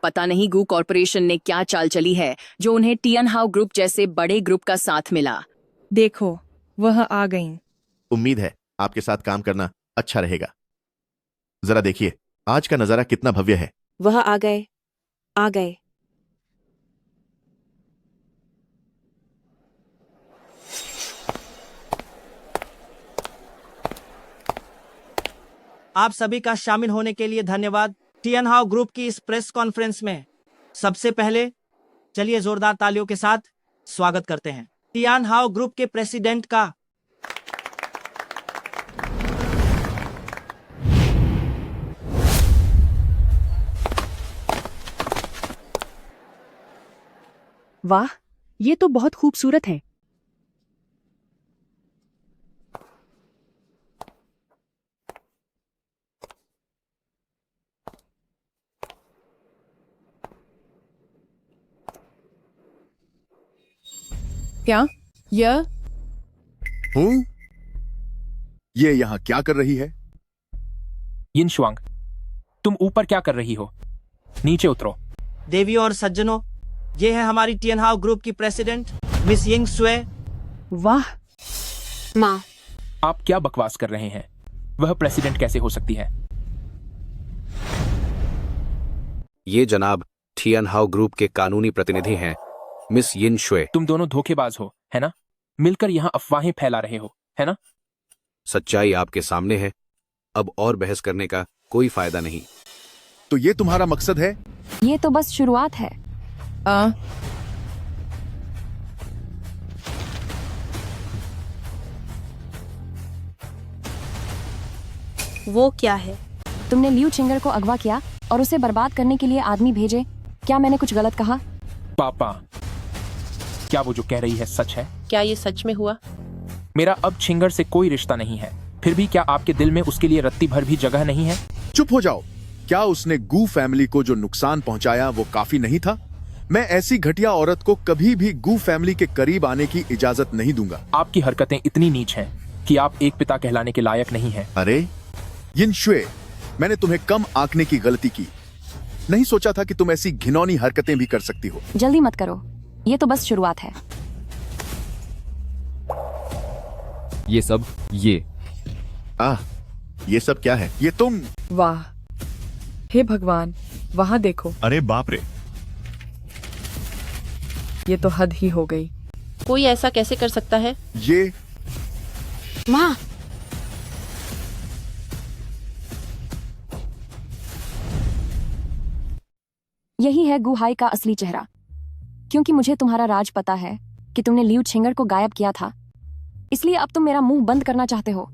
पता नहीं गू कॉरपोरेशन ने क्या चाल चली है जो उन्हें टियानहाउ ग्रुप जैसे बड़े ग्रुप का साथ मिला। देखो, वह आ गईं। उम्मीद है आपके साथ काम करना अच्छा रहेगा। जरा देखिए, आज का नजारा कितना भव्य है। वह आ गए, आ गए। आप सभी का शामिल होने के लिए धन्यवाद। टियानहाउ ग्रुप की इस प्रेस कॉन्फ्रेंस में सबसे पहले चलिए जोरदार तालियों के साथ स्वागत करते हैं टियानहाउ ग्रुप के प्रेसिडेंट का। वाह, ये तो बहुत खूबसूरत है। क्या यह हूँ? ये यहाँ क्या कर रही है? यिन शुआंग, तुम ऊपर क्या कर रही हो? नीचे उतरो। देवियों और सज्जनों, ये है हमारी टियानहाउ ग्रुप की प्रेसिडेंट मिस यिंग स्वे। वाह माँ, आप क्या बकवास कर रहे हैं? वह प्रेसिडेंट कैसे हो सकती है? ये जनाब टियानहाउ ग्रुप के कानूनी प्रतिनिधि हैं, मिस यिन शुए। तुम दोनों धोखेबाज हो, है ना? मिलकर यहाँ अफवाहें फैला रहे हो, है ना? सच्चाई आपके सामने है। अब और बहस करने का कोई फायदा नहीं। तो ये तुम्हारा मकसद है? ये तो बस शुरुआत है। वो क्या है? तुमने लियू चिंगर को अगवा किया और उसे बर्बाद करने के लिए आदमी भेजे। क्या मैंने कुछ गलत कहा? पापा, क्या वो जो कह रही है सच है? क्या ये सच में हुआ? मेरा अब छिंगर से कोई रिश्ता नहीं है, फिर भी क्या आपके दिल में उसके लिए रत्ती भर भी जगह नहीं है? चुप हो जाओ। क्या उसने गू फैमिली को जो नुकसान पहुंचाया वो काफी नहीं था? मैं ऐसी घटिया औरत को कभी भी गू फैमिली के करीब आने की इजाजत नहीं दूंगा। आपकी हरकतें इतनी नीच हैं कि आप एक पिता कहलाने के लायक नहीं हैं। अरे यिन शुए, मैंने तुम्हें कम आंकने की गलती की। नहीं सोचा था कि तुम ऐसी घिनौनी हरकतें भी कर सकती हो। जल्दी मत करो, ये तो बस शुरुआत है। ये सब ये सब क्या है? ये तुम। वाह, हे भगवान, वहाँ देखो। अरे बाप रे, ये तो हद ही हो गई। कोई ऐसा कैसे कर सकता है? ये माँ, यही है गुहाई का असली चेहरा। क्योंकि मुझे तुम्हारा राज पता है कि तुमने लियू छिंगर को गायब किया था, इसलिए अब तुम मेरा मुंह बंद करना चाहते हो।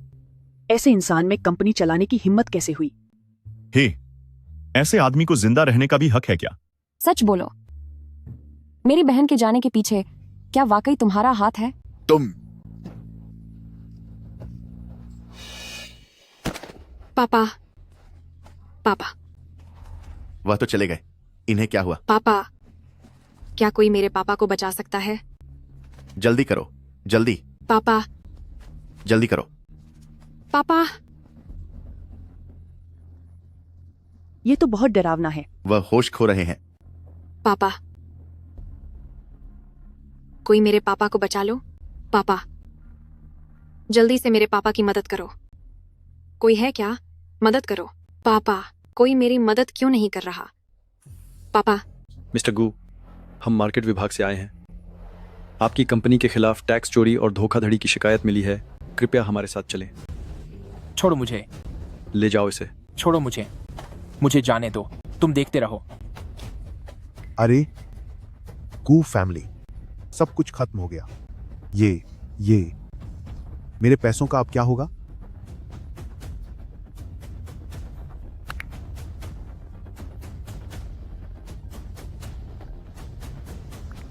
ऐसे इंसान में कंपनी चलाने की हिम्मत कैसे हुई? हे, ऐसे आदमी को जिंदा रहने का भी हक है क्या? सच बोलो, मेरी बहन के जाने के पीछे क्या वाकई तुम्हारा हाथ है? तुम पापा, पापा, वह तो चले गए, इन्हें क्या हुआ? पापा, क्या कोई मेरे पापा को बचा सकता है? जल्दी करो, जल्दी पापा, जल्दी करो। पापा, ये तो बहुत डरावना है। वह होश खो रहे हैं। पापा, कोई मेरे पापा को बचा लो। पापा, जल्दी से मेरे पापा की मदद करो। कोई है क्या? मदद करो। पापा, कोई मेरी मदद क्यों नहीं कर रहा? पापा। मिस्टर गू, हम मार्केट विभाग से आए हैं। आपकी कंपनी के खिलाफ टैक्स चोरी और धोखाधड़ी की शिकायत मिली है। कृपया हमारे साथ चलें। छोड़ो मुझे। ले जाओ इसे। छोड़ो मुझे, मुझे जाने दो। तुम देखते रहो। अरे गू फैमिली, सब कुछ खत्म हो गया। ये मेरे पैसों का अब क्या होगा?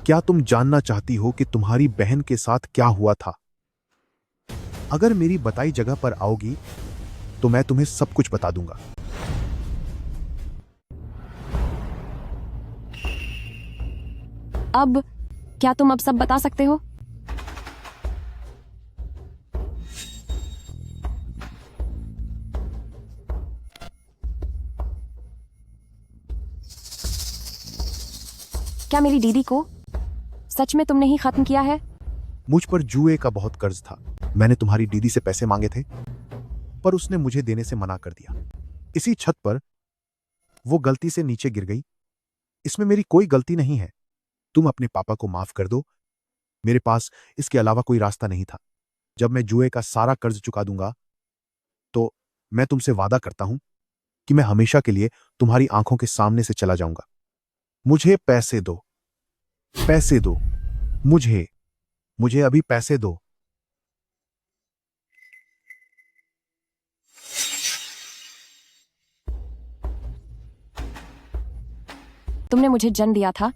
क्या तुम जानना चाहती हो कि तुम्हारी बहन के साथ क्या हुआ था? अगर मेरी बताई जगह पर आओगी तो मैं तुम्हें सब कुछ बता दूंगा। अब क्या तुम अब सब बता सकते हो? क्या मेरी दीदी को सच में तुमने ही खत्म किया है? मुझ पर जुए का बहुत कर्ज था। मैंने तुम्हारी दीदी से पैसे मांगे थे, पर उसने मुझे देने से मना कर दिया। इसी छत पर वो गलती से नीचे गिर गई। इसमें मेरी कोई गलती नहीं है। तुम अपने पापा को माफ कर दो। मेरे पास इसके अलावा कोई रास्ता नहीं था। जब मैं जुए का सारा कर्ज चुका दूंगा तो मैं तुमसे वादा करता हूं कि मैं हमेशा के लिए तुम्हारी आंखों के सामने से चला जाऊंगा। मुझे पैसे दो, पैसे दो, मुझे अभी पैसे दो। तुमने मुझे जन्म दिया था,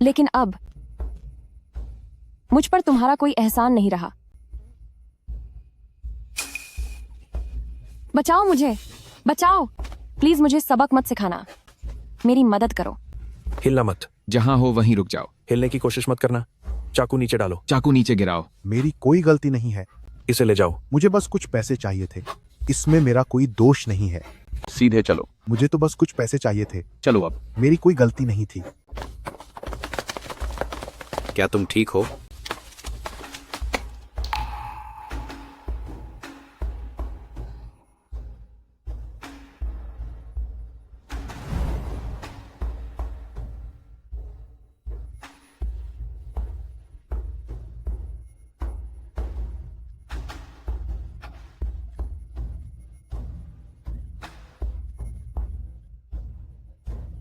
लेकिन अब मुझ पर तुम्हारा कोई एहसान नहीं रहा। बचाओ मुझे, बचाओ। प्लीज मुझे सबक मत सिखाना, मेरी मदद करो। हिलना मत। जहां हो वहीं रुक जाओ। हिलने की कोशिश मत करना। चाकू नीचे डालो। चाकू नीचे गिराओ। मेरी कोई गलती नहीं है। इसे ले जाओ। मुझे बस कुछ पैसे चाहिए थे। इसमें मेरा कोई दोष नहीं है। सीधे चलो। मुझे तो बस कुछ पैसे चाहिए थे। चलो अब। मेरी कोई गलती नहीं थी। क्या तुम ठीक हो?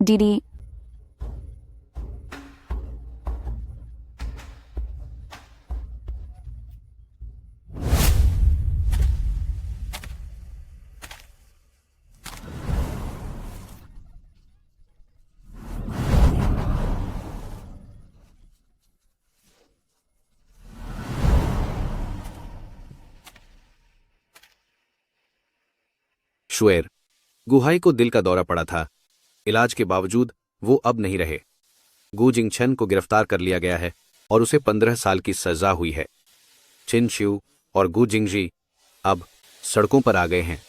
दीदी, शुएर, गुहाई को दिल का दौरा पड़ा था। इलाज के बावजूद वो अब नहीं रहे। गु जिंगछन को गिरफ्तार कर लिया गया है और उसे 15 साल की सजा हुई है। छिन श्यू और गु जिंगजी अब सड़कों पर आ गए हैं।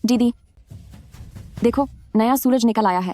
दीदी देखो, नया सूरज निकल आया है।